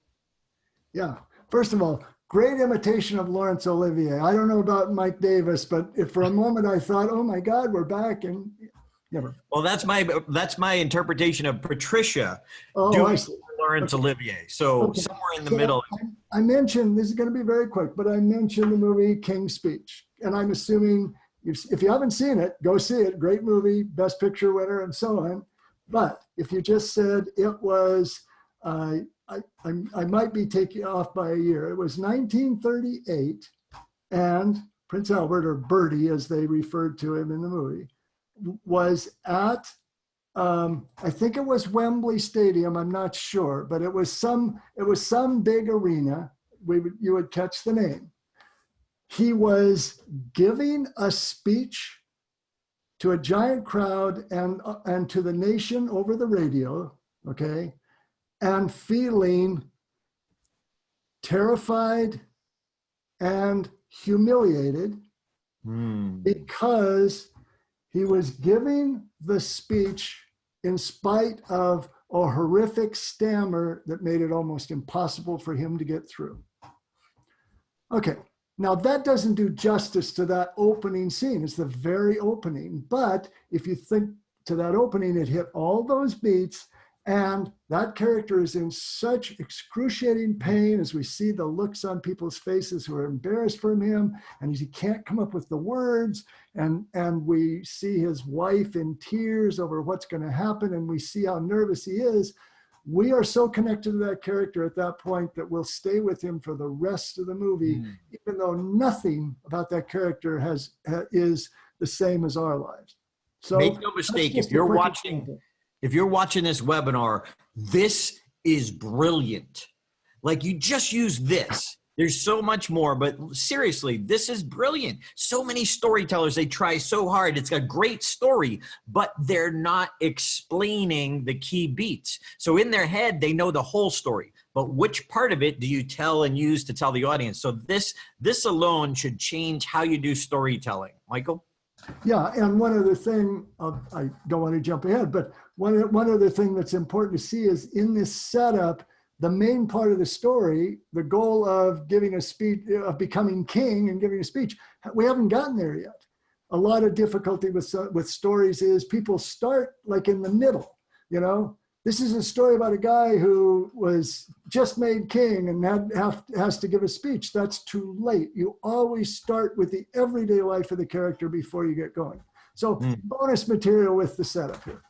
Yeah. First of all, great imitation of Laurence Olivier. I don't know about Mike Davis, but if for a moment I thought, oh my God, we're back, and never. Well, that's my interpretation of Patricia. Oh, I see. Laurence Olivier. So somewhere in the middle. I mentioned, this is going to be very quick, but I mentioned the movie King's Speech. And I'm assuming if you haven't seen it, go see it. Great movie, Best Picture winner, and so on. But if you just said it was, I might be taking off by a year. It was 1938, and Prince Albert, or Bertie as they referred to him in the movie, was at I think it was Wembley Stadium. I'm not sure, but it was some big arena. You would catch the name. He was giving a speech to a giant crowd and to the nation over the radio, okay, and feeling terrified and humiliated because he was giving the speech in spite of a horrific stammer that made it almost impossible for him to get through. Okay, now that doesn't do justice to that opening scene. It's the very opening. But if you think to that opening, it hit all those beats, and that character is in such excruciating pain as we see the looks on people's faces who are embarrassed from him, and he can't come up with the words, and we see his wife in tears over what's going to happen, and we see how nervous he is. We are so connected to that character at that point that we'll stay with him for the rest of the movie, even though nothing about that character is the same as our lives. So make no mistake, if you're watching this webinar, this is brilliant. Like, you just use this. There's so much more, but seriously, this is brilliant. So many storytellers, they try so hard. It's a great story, but they're not explaining the key beats. So in their head, they know the whole story, but which part of it do you tell and use to tell the audience? So this alone should change how you do storytelling. Michael? Yeah, and one other thing, I don't want to jump ahead, but one other thing that's important to see is in this setup, the main part of the story, the goal of giving a speech, of becoming king and giving a speech, we haven't gotten there yet. A lot of difficulty with stories is people start like in the middle, you know. This is a story about a guy who was just made king and has to give a speech. That's too late. You always start with the everyday life of the character before you get going. So bonus material with the setup here.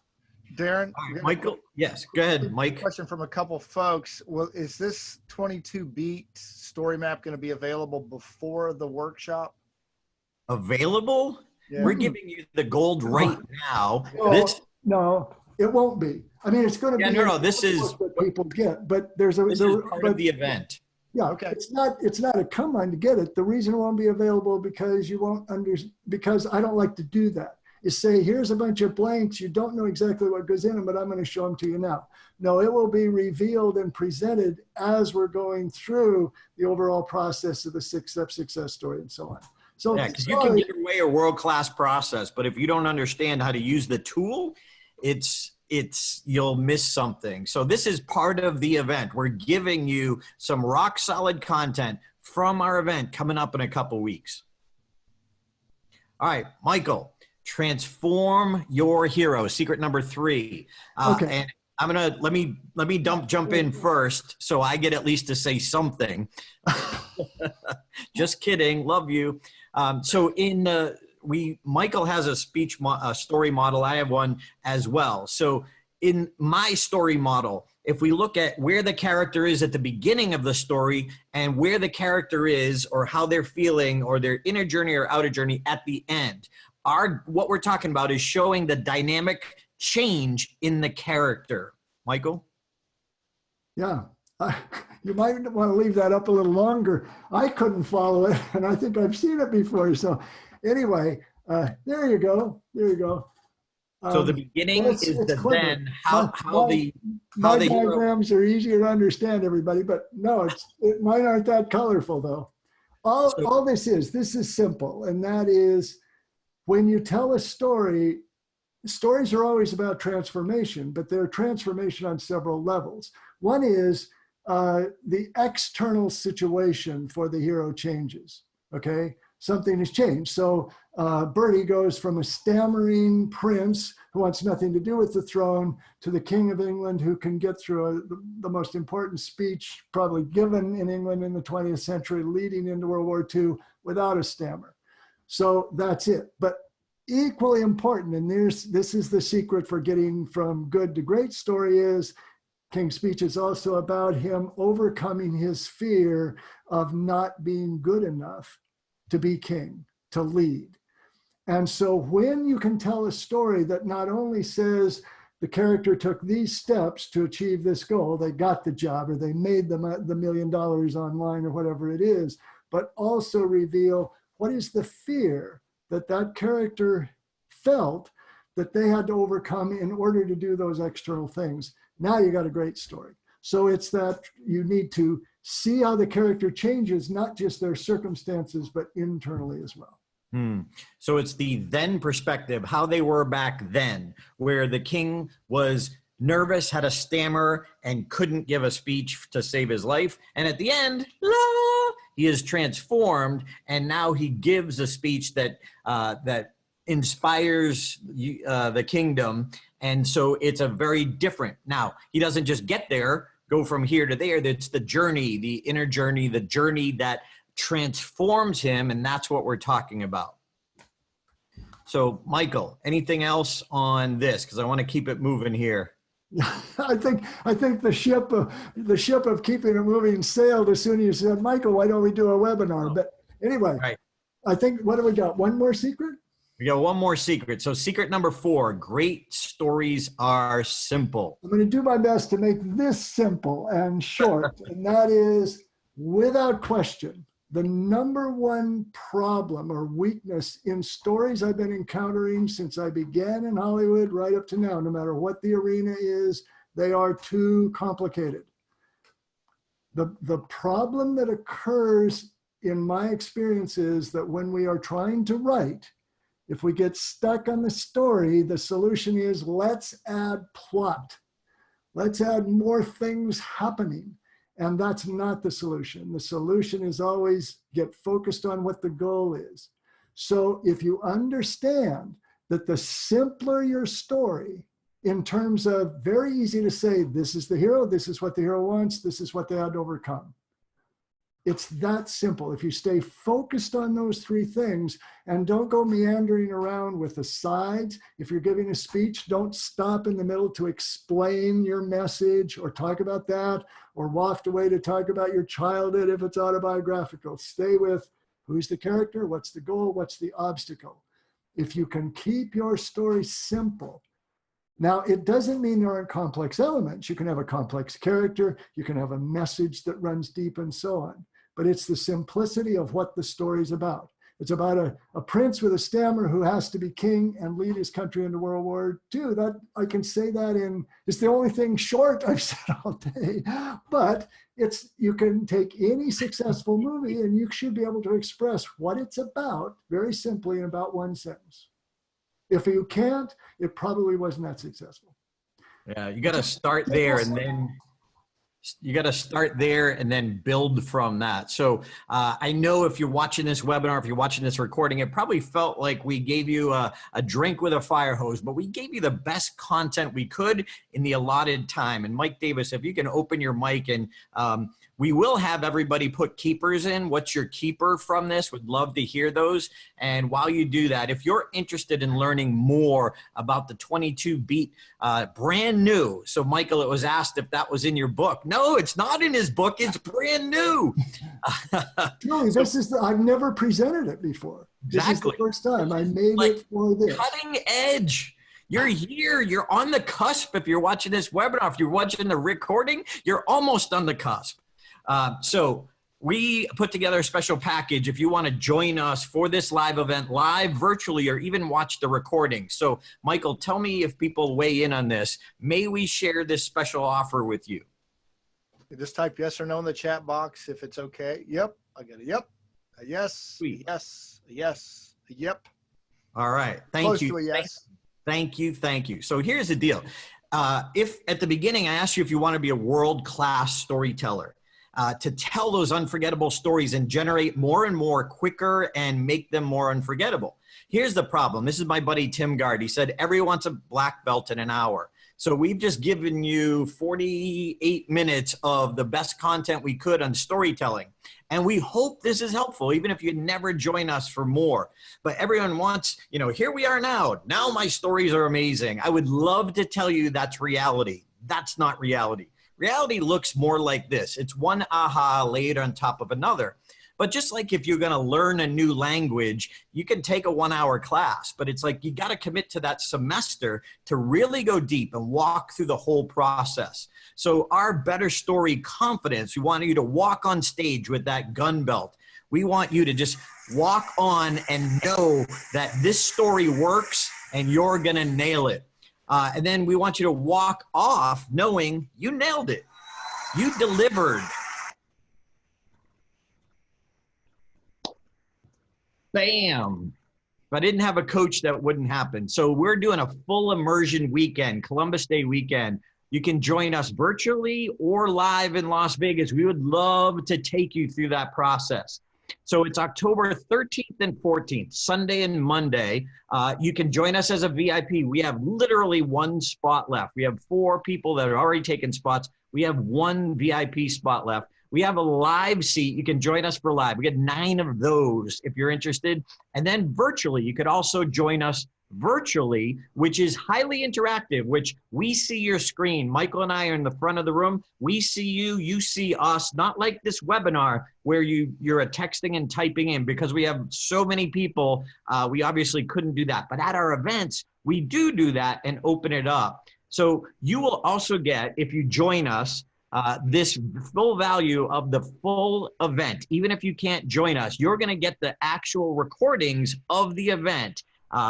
Darren? Michael? Yes, go ahead, Mike. Question from a couple folks. Well, is this 22-beat story map going to be available before the workshop? Available? Yeah. We're giving you the gold right now. No, This, no, it won't be. I mean, it's going to yeah, be no, this is what people get, but there's a this is part of the event. yeah, Okay. it's not a come on to get it. The reason it won't be available because you won't because I don't like to do that. Is say, here's a bunch of blanks. You don't know exactly what goes in them, but I'm going to show them to you now. No, it will be revealed and presented as we're going through the overall process of the 6-step success story and so on. So Yeah, because you can give away a world-class process, but if you don't understand how to use the tool, you'll miss something. So this is part of the event. We're giving you some rock solid content from our event coming up in a couple weeks. All right, Michael, transform your hero, secret number 3. Okay. And I'm gonna let me jump in first, so I get at least to say something. Just kidding, love you. So Michael has a story model. I have one as well. So in my story model, if we look at where the character is at the beginning of the story and where the character is or how they're feeling or their inner journey or outer journey at the end, what we're talking about is showing the dynamic change in the character. Michael? Yeah, you might want to leave that up a little longer. I couldn't follow it, and I think I've seen it before. So anyway, there you go. There you go. So the beginning is the clever. then, how the diagrams are easier to understand, everybody, but no, mine aren't that colorful though. All this is simple, and that is when you tell a story, stories are always about transformation, but they're transformation on several levels. One is the external situation for the hero changes, okay? Something has changed. So Bertie goes from a stammering prince who wants nothing to do with the throne to the King of England who can get through the most important speech probably given in England in the 20th century leading into World War II without a stammer. So that's it. But equally important, and this is the secret for getting from good to great story, is King's Speech is also about him overcoming his fear of not being good enough to be king, to lead. And so when you can tell a story that not only says the character took these steps to achieve this goal, they got the job or they made the $1 million online or whatever it is, but also reveal what is the fear that character felt that they had to overcome in order to do those external things. Now you got a great story. So it's that you need to see how the character changes, not just their circumstances, but internally as well. So it's the then perspective, how they were back then, where the king was nervous, had a stammer, and couldn't give a speech to save his life. And at the end, he is transformed, and now he gives a speech that inspires the kingdom. And so it's a very different. Now, he doesn't just get there, go from here to there. It's the journey, the inner journey, the journey that transforms him, and that's what we're talking about. So, Michael, anything else on this? Because I want to keep it moving here. I think the ship of keeping it moving sailed as soon as you said, Michael, why don't we do a webinar? But anyway, right. I think, what do we got? One more secret? We got one more secret. So secret number 4, great stories are simple. I'm going to do my best to make this simple and short, and that is, without question, the number one problem or weakness in stories I've been encountering since I began in Hollywood right up to now, no matter what the arena is, they are too complicated. The problem that occurs in my experience is that when we are trying to write, if we get stuck on the story, the solution is let's add plot. Let's add more things happening. And that's not the solution. The solution is always get focused on what the goal is. So if you understand that the simpler your story, in terms of very easy to say, this is the hero, this is what the hero wants, this is what they had to overcome. It's that simple. If you stay focused on those 3 things and don't go meandering around with the sides, if you're giving a speech, don't stop in the middle to explain your message or talk about that, or waft away to talk about your childhood if it's autobiographical. Stay with who's the character, what's the goal, what's the obstacle. if you can keep your story simple. Now, it doesn't mean there aren't complex elements. You can have a complex character, you can have a message that runs deep and so on. But it's the simplicity of what the story's about. It's about a prince with a stammer who has to be king and lead his country into World War II. That I can say that it's the only thing short I've said all day. But you can take any successful movie and you should be able to express what it's about very simply in about one sentence. If you can't, it probably wasn't that successful. Yeah, you got to start there and then build from that. So I know if you're watching this webinar, if you're watching this recording, it probably felt like we gave you a drink with a fire hose, but we gave you the best content we could in the allotted time. And Mike Davis, if you can open your mic, and we will have everybody put keepers in. What's your keeper from this? Would love to hear those. And while you do that, if you're interested in learning more about the 22 beat, brand new. So Michael, it was asked if that was in your book. No, it's not in his book. It's brand new. No, I've never presented it before. This is the first time I made it for this. Cutting edge. You're here. You're on the cusp. If you're watching this webinar, if you're watching the recording, you're almost on the cusp. So we put together a special package if you want to join us for this live event, live, virtually, or even watch the recording. So Michael, tell me if people weigh in on this. May we share this special offer with you? You just type yes or no in the chat box if it's okay. Yep, I got a yep, a yes, Sweet. A yes, a yes, a yep. All right. Thank Close you. to a yes. Thank you. Thank you. So here's the deal. If at the beginning I asked you if you want to be a world-class storyteller, to tell those unforgettable stories and generate more and more quicker and make them more unforgettable. Here's the problem. This is my buddy Tim Gard. He said, everyone's a black belt in an hour. So we've just given you 48 minutes of the best content we could on storytelling. And we hope this is helpful, even if you never join us for more. But everyone wants, here we are now. Now my stories are amazing. I would love to tell you that's reality. That's not reality. Reality looks more like this. It's one aha laid on top of another. But just like if you're going to learn a new language, you can take a 1-hour class, but it's like you got to commit to that semester to really go deep and walk through the whole process. So our Better Story Confidence, we want you to walk on stage with that gun belt. We want you to just walk on and know that this story works and you're going to nail it. And then we want you to walk off knowing you nailed it. You delivered. Bam. If I didn't have a coach, that wouldn't happen. So we're doing a full immersion weekend, Columbus Day weekend. You can join us virtually or live in Las Vegas. We would love to take you through that process. So it's October 13th and 14th, Sunday and Monday. You can join us as a VIP. We have literally one spot left. We have 4 people that are already taken spots. We have 1 VIP spot left. We have a live seat. You can join us for live. We get 9 of those if you're interested. And then virtually, you could also join us virtually, which is highly interactive, which we see your screen. Michael and I are in the front of the room. We see you, you see us, not like this webinar where you're texting and typing in, because we have so many people. We obviously couldn't do that. But at our events, we do that and open it up. So you will also get, if you join us, this full value of the full event. Even if you can't join us, you're going to get the actual recordings of the event.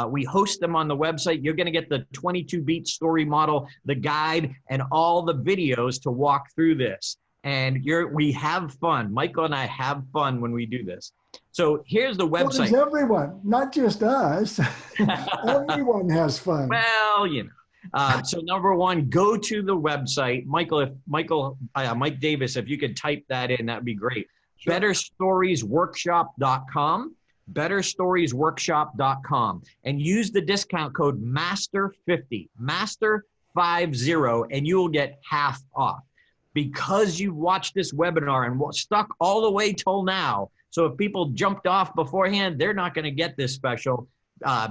We host them on the website. You're going to get the 22-beat story model, the guide, and all the videos to walk through this. And we have fun. Michael and I have fun when we do this. So here's the website. Well, everyone, not just us. Everyone has fun. Well, so number one, go to the website. Mike Davis, if you could type that in, that'd be great. Sure. BetterStoriesWorkshop.com. BetterStoriesWorkshop.com, and use the discount code MASTER50, MASTER50, and you will get half off because you watched this webinar and stuck all the way till now. So if people jumped off beforehand, they're not going to get this special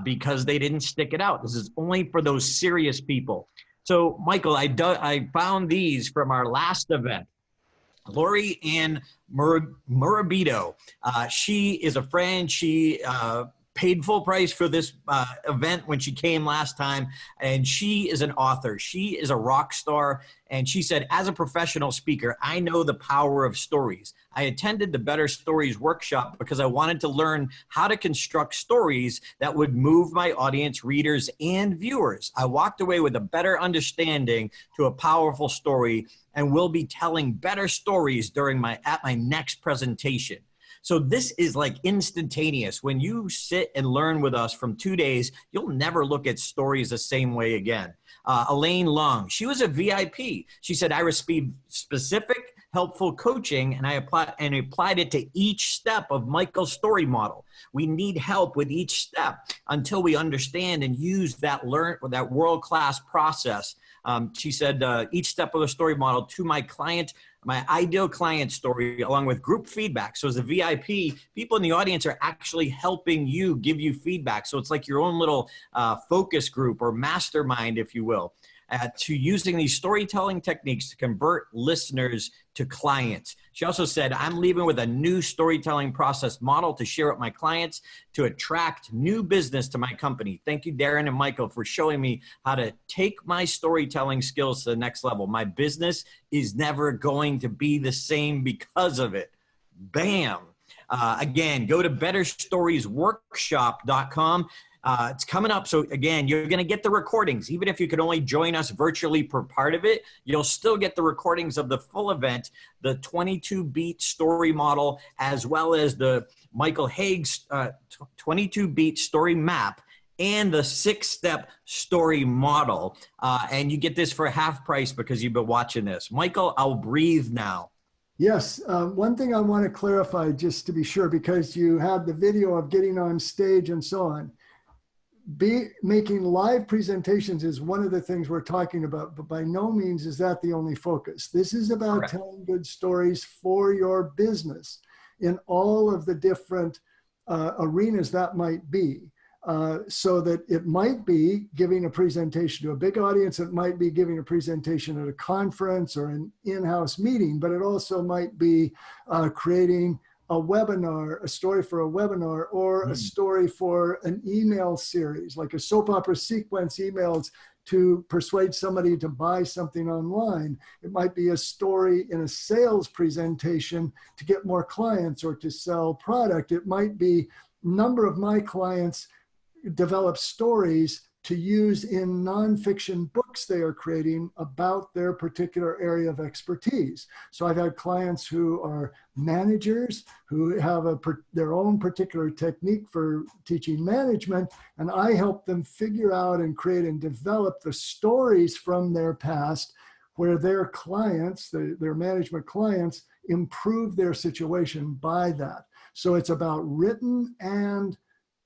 because they didn't stick it out. This is only for those serious people. So Michael, I found these from our last event. Lori Ann Murabito. She is a friend. She paid full price for this event when she came last time, and she is an author. She is a rock star, and she said, as a professional speaker, I know the power of stories. I attended the Better Stories workshop because I wanted to learn how to construct stories that would move my audience, readers, and viewers. I walked away with a better understanding to a powerful story, and will be telling better stories at my next presentation. So this is like instantaneous. When you sit and learn with us from 2 days, you'll never look at stories the same way again. Elaine Long, she was a VIP. She said, I received specific, helpful coaching, and I applied it to each step of Michael's story model. We need help with each step until we understand and use that world-class process. She said, each step of the story model to my ideal client story, along with group feedback. So as a VIP, people in the audience are actually helping you, give you feedback. So it's like your own little focus group or mastermind, if you will, to using these storytelling techniques to convert listeners to clients. She also said, I'm leaving with a new storytelling process model to share with my clients to attract new business to my company. Thank you, Darren and Michael, for showing me how to take my storytelling skills to the next level. My business is never going to be the same because of it. Bam. Again, go to betterstoriesworkshop.com. It's coming up. So again, you're going to get the recordings. Even if you could only join us virtually per part of it, you'll still get the recordings of the full event, the 22-beat story model, as well as the Michael Hauge's 22-beat story map and the 6-step story model. And you get this for half price because you've been watching this. Michael, I'll breathe now. Yes. One thing I want to clarify, just to be sure, because you had the video of getting on stage and so on. Making live presentations is one of the things we're talking about, but by no means is that the only focus. This is about Correct. Telling good stories for your business in all of the different arenas that might be. So that it might be giving a presentation to a big audience, it might be giving a presentation at a conference or an in-house meeting, but it also might be creating a webinar, a story for a webinar, or a story for an email series, like a soap opera sequence emails to persuade somebody to buy something online. It might be a story in a sales presentation to get more clients or to sell product. It might be a number of my clients develop stories to use in nonfiction books they are creating about their particular area of expertise. So I've had clients who are managers who have their own particular technique for teaching management, and I help them figure out and create and develop the stories from their past where their clients, their management clients, improve their situation by that. So it's about written and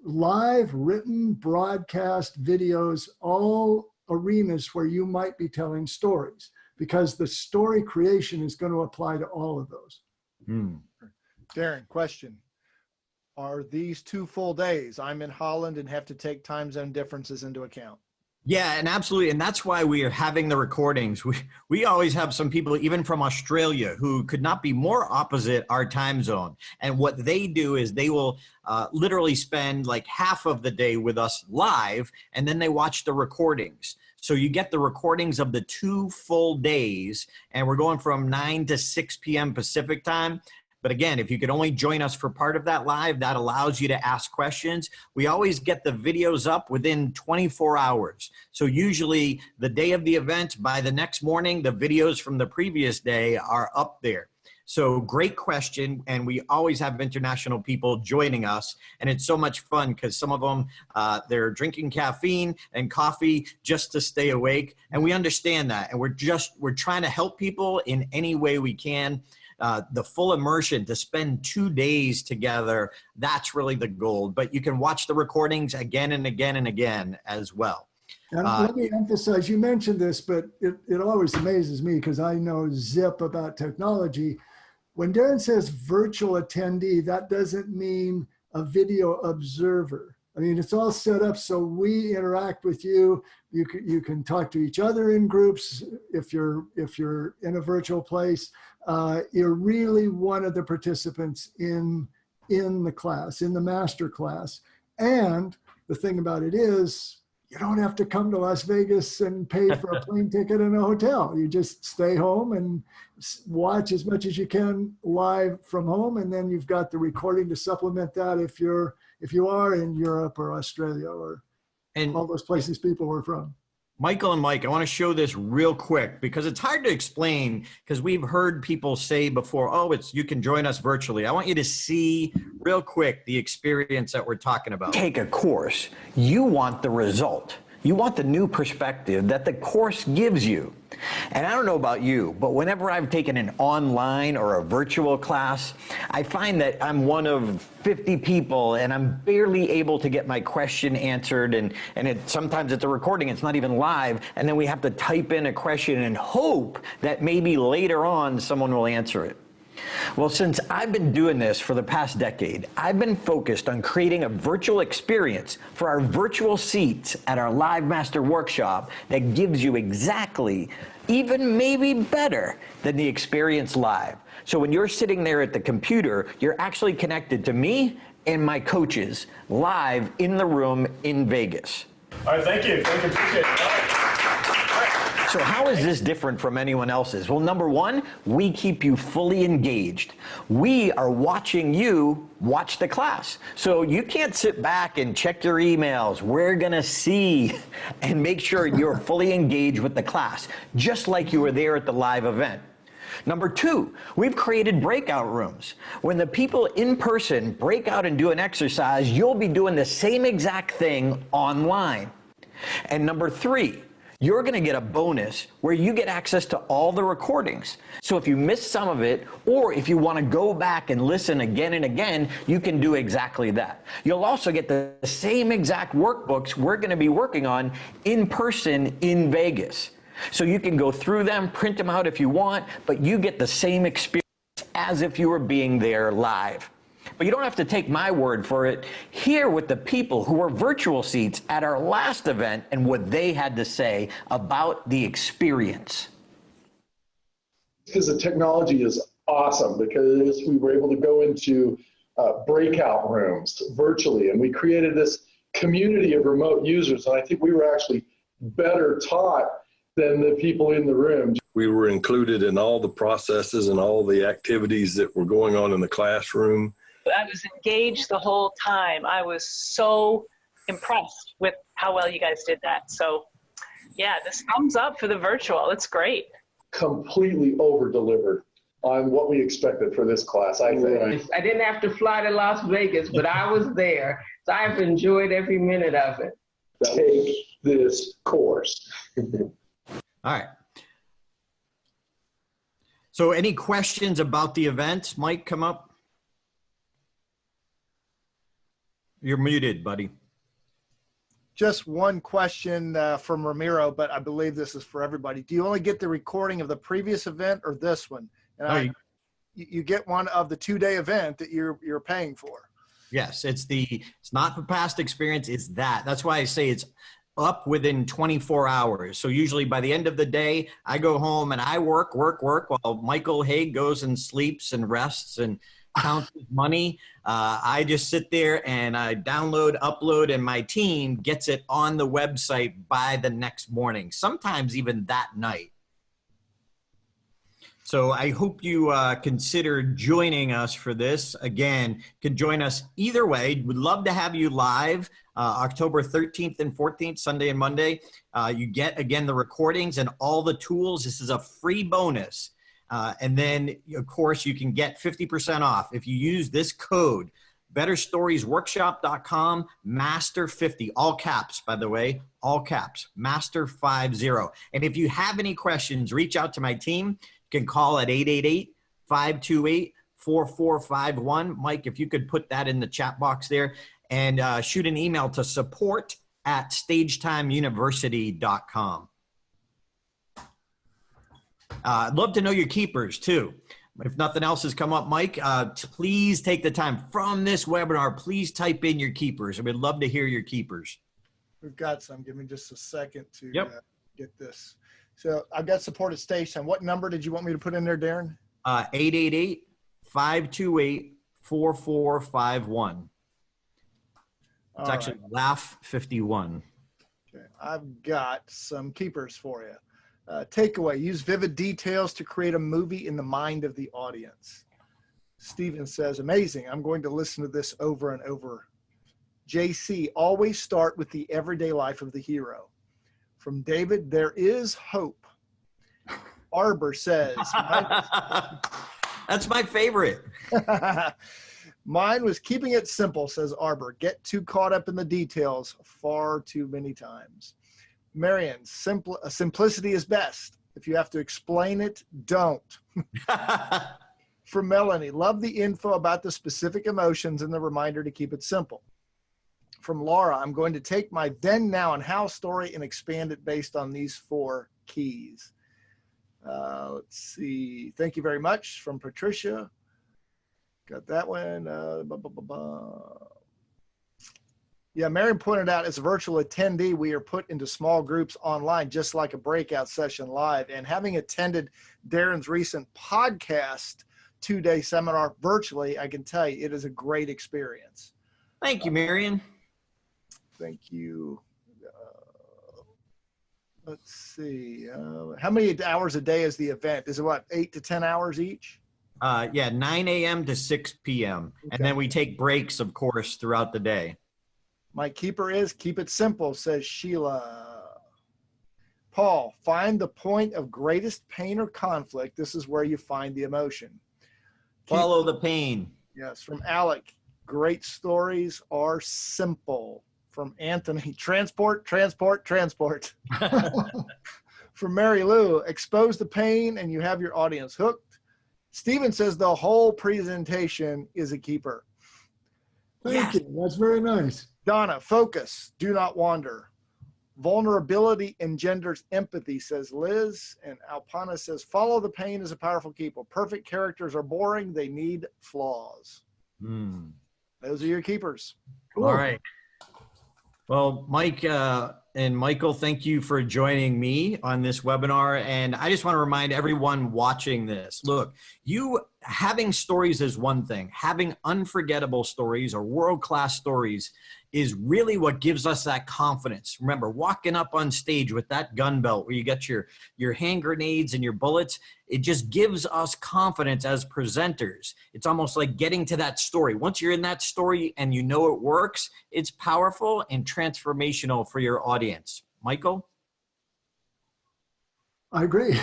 live, written, broadcast, videos, all arenas where you might be telling stories, because the story creation is going to apply to all of those. Darren, question. Are these 2 full days? I'm in Holland and have to take time zone differences into account. Yeah, and absolutely. And that's why we are having the recordings. We always have some people, even from Australia, who could not be more opposite our time zone. And what they do is they will literally spend like half of the day with us live, and then they watch the recordings. So you get the recordings of the 2 full days, and we're going from 9 to 6 p.m. Pacific time. But again, if you could only join us for part of that live, that allows you to ask questions. We always get the videos up within 24 hours. So usually the day of the event, by the next morning, the videos from the previous day are up there. So great question. And we always have international people joining us. And it's so much fun because some of them, they're drinking caffeine and coffee just to stay awake. And we understand that. And we're trying to help people in any way we can. The full immersion, to spend 2 days together, that's really the goal. But you can watch the recordings again and again and again as well. And let me emphasize, you mentioned this, but it always amazes me because I know zip about technology. When Darren says virtual attendee, that doesn't mean a video observer. I mean, it's all set up so we interact with you. You can talk to each other in groups if you're in a virtual place. You're really one of the participants in the class, in the master class. And the thing about it is, you don't have to come to Las Vegas and pay for a plane ticket and a hotel. You just stay home and watch as much as you can live from home. And then you've got the recording to supplement that if you are in Europe or Australia or all those places people were from. Michael and Mike, I want to show this real quick because it's hard to explain because we've heard people say before, oh, you can join us virtually. I want you to see real quick the experience that we're talking about. Take a course. You want the result. You want the new perspective that the course gives you. And I don't know about you, but whenever I've taken an online or a virtual class, I find that I'm one of 50 people and I'm barely able to get my question answered. And sometimes it's a recording, it's not even live. And then we have to type in a question and hope that maybe later on someone will answer it. Well, since I've been doing this for the past decade, I've been focused on creating a virtual experience for our virtual seats at our Live Master Workshop that gives you exactly, even maybe better than the experience live. So when you're sitting there at the computer, you're actually connected to me and my coaches live in the room in Vegas. All right, thank you. Thank you, appreciate it. All right. So how is this different from anyone else's? Well, number one, we keep you fully engaged. We are watching you watch the class. So you can't sit back and check your emails. We're gonna see and make sure you're fully engaged with the class, just like you were there at the live event. Number two, we've created breakout rooms. When the people in person break out and do an exercise, you'll be doing the same exact thing online. And number three, you're going to get a bonus where you get access to all the recordings. So if you miss some of it, or if you want to go back and listen again and again, you can do exactly that. You'll also get the same exact workbooks we're going to be working on in person in Vegas. So you can go through them, print them out if you want, but you get the same experience as if you were being there live. But you don't have to take my word for it. Hear what the people who were virtual seats at our last event and what they had to say about the experience. Because the technology is awesome, because we were able to go into breakout rooms virtually, and we created this community of remote users, and I think we were actually better taught than the people in the room. We were included in all the processes and all the activities that were going on in the classroom. I was engaged the whole time. I was so impressed with how well you guys did that. So yeah, this thumbs up for the virtual. It's great. Completely over-delivered on what we expected for this class, I think. I didn't have to fly to Las Vegas, but I was there. So I've enjoyed every minute of it. Take this course. All right. So any questions about the event? Mike, come up. You're muted, buddy. Just one question from Ramiro, but I believe this is for everybody. Do you only get the recording of the previous event or this one? And you get one of the 2-day event that you're paying for. Yes, it's not for past experience, it's that. That's why I say it's up within 24 hours. So usually by the end of the day, I go home and I work while Michael Hauge goes and sleeps and rests and counts his money. I just sit there and I download, upload, and my team gets it on the website by the next morning, sometimes even that night. So I hope you consider joining us for this. Again, you can join us either way. We'd love to have you live October 13th and 14th, Sunday and Monday. You get, again, the recordings and all the tools. This is a free bonus. And then, of course, you can get 50% off if you use this code, betterstoriesworkshop.com, master50, all caps, by the way, all caps, master50. And if you have any questions, reach out to my team. You can call at 888-528-4451. Mike, if you could put that in the chat box there, and shoot an email to support@stagetimeuniversity.com. I'd love to know your keepers too. If nothing else has come up, Mike, please take the time from this webinar. Please type in your keepers. I would love to hear your keepers. We've got some. Give me just a second to get this. So I've got support at Stage Time. What number did you want me to put in there, Darren? 888-528-4451. It's actually Laugh 51. Okay. I've got some keepers for you. Takeaway, use vivid details to create a movie in the mind of the audience. Steven says, amazing. I'm going to listen to this over and over. JC, always start with the everyday life of the hero. From David, there is hope. Arbor says, that's my favorite. Mine was keeping it simple, says Arbor. Get too caught up in the details far too many times. Marion, simplicity is best. If you have to explain it, don't. From Melanie, love the info about the specific emotions and the reminder to keep it simple. From Laura, I'm going to take my then, now, and how story and expand it based on these 4 keys. Let's see. Thank you very much. From Patricia. Got that one. Yeah, Marion pointed out, as a virtual attendee, we are put into small groups online, just like a breakout session live. And having attended Darren's recent podcast 2-day seminar virtually, I can tell you it is a great experience. Thank you, Marion. Thank you. Let's see. How many hours a day is the event? Is it what, 8 to 10 hours each? Yeah, 9 a.m. to 6 p.m. Okay. And then we take breaks, of course, throughout the day. My keeper is keep it simple, says Sheila. Paul, find the point of greatest pain or conflict. This is where you find the emotion. Follow the pain. Yes. From Alec, great stories are simple. From Anthony, transport. From Mary Lou, expose the pain and you have your audience hooked. Steven says the whole presentation is a keeper. Thank you. That's very nice. Donna, focus, do not wander. Vulnerability engenders empathy, says Liz. And Alpana says, follow the pain is a powerful keeper. Perfect characters are boring. They need flaws. Those are your keepers. Cool. All right. Well, Mike and Michael, thank you for joining me on this webinar. And I just want to remind everyone watching this, look, having stories is one thing. Having unforgettable stories or world-class stories is really what gives us that confidence. Remember, walking up on stage with that gun belt where you get your hand grenades and your bullets, it just gives us confidence as presenters. It's almost like getting to that story. Once you're in that story and you know it works, it's powerful and transformational for your audience. Michael? I agree.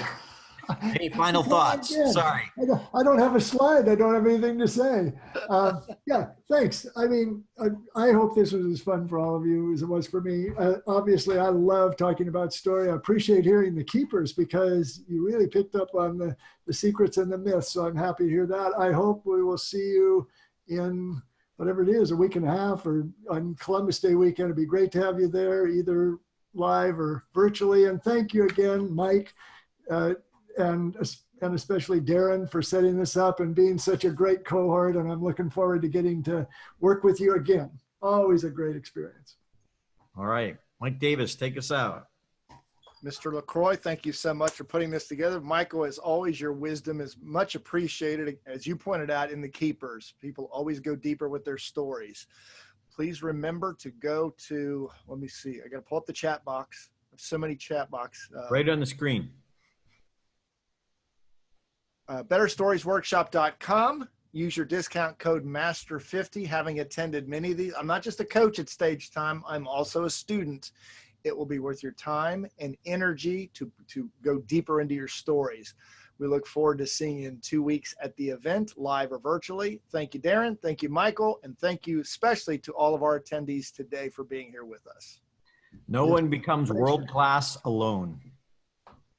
Any final thoughts? Sorry. I don't have a slide. I don't have anything to say. Yeah, thanks. I mean, I hope this was as fun for all of you as it was for me. Obviously, I love talking about story. I appreciate hearing the keepers because you really picked up on the secrets and the myths. So I'm happy to hear that. I hope we will see you in whatever it is, a week and a half or on Columbus Day weekend. It'd be great to have you there, either live or virtually. And thank you again, Mike. And especially Darren for setting this up and being such a great cohort. And I'm looking forward to getting to work with you again. Always a great experience. All right. Mike Davis, take us out. Mr. LaCroix, thank you so much for putting this together. Michael, as always, your wisdom is much appreciated. As you pointed out in the keepers, people always go deeper with their stories. Please remember to go to, let me see, I got to pull up the chat box. So many chat box. Right on the screen. BetterStoriesWorkshop.com. Use your discount code MASTER50. Having attended many of these, I'm not just a coach at Stage Time, I'm also a student. It will be worth your time and energy to go deeper into your stories. We look forward to seeing you in 2 weeks at the event, live or virtually. Thank you, Darren. Thank you, Michael. And thank you especially to all of our attendees today for being here with us. No one becomes world-class alone.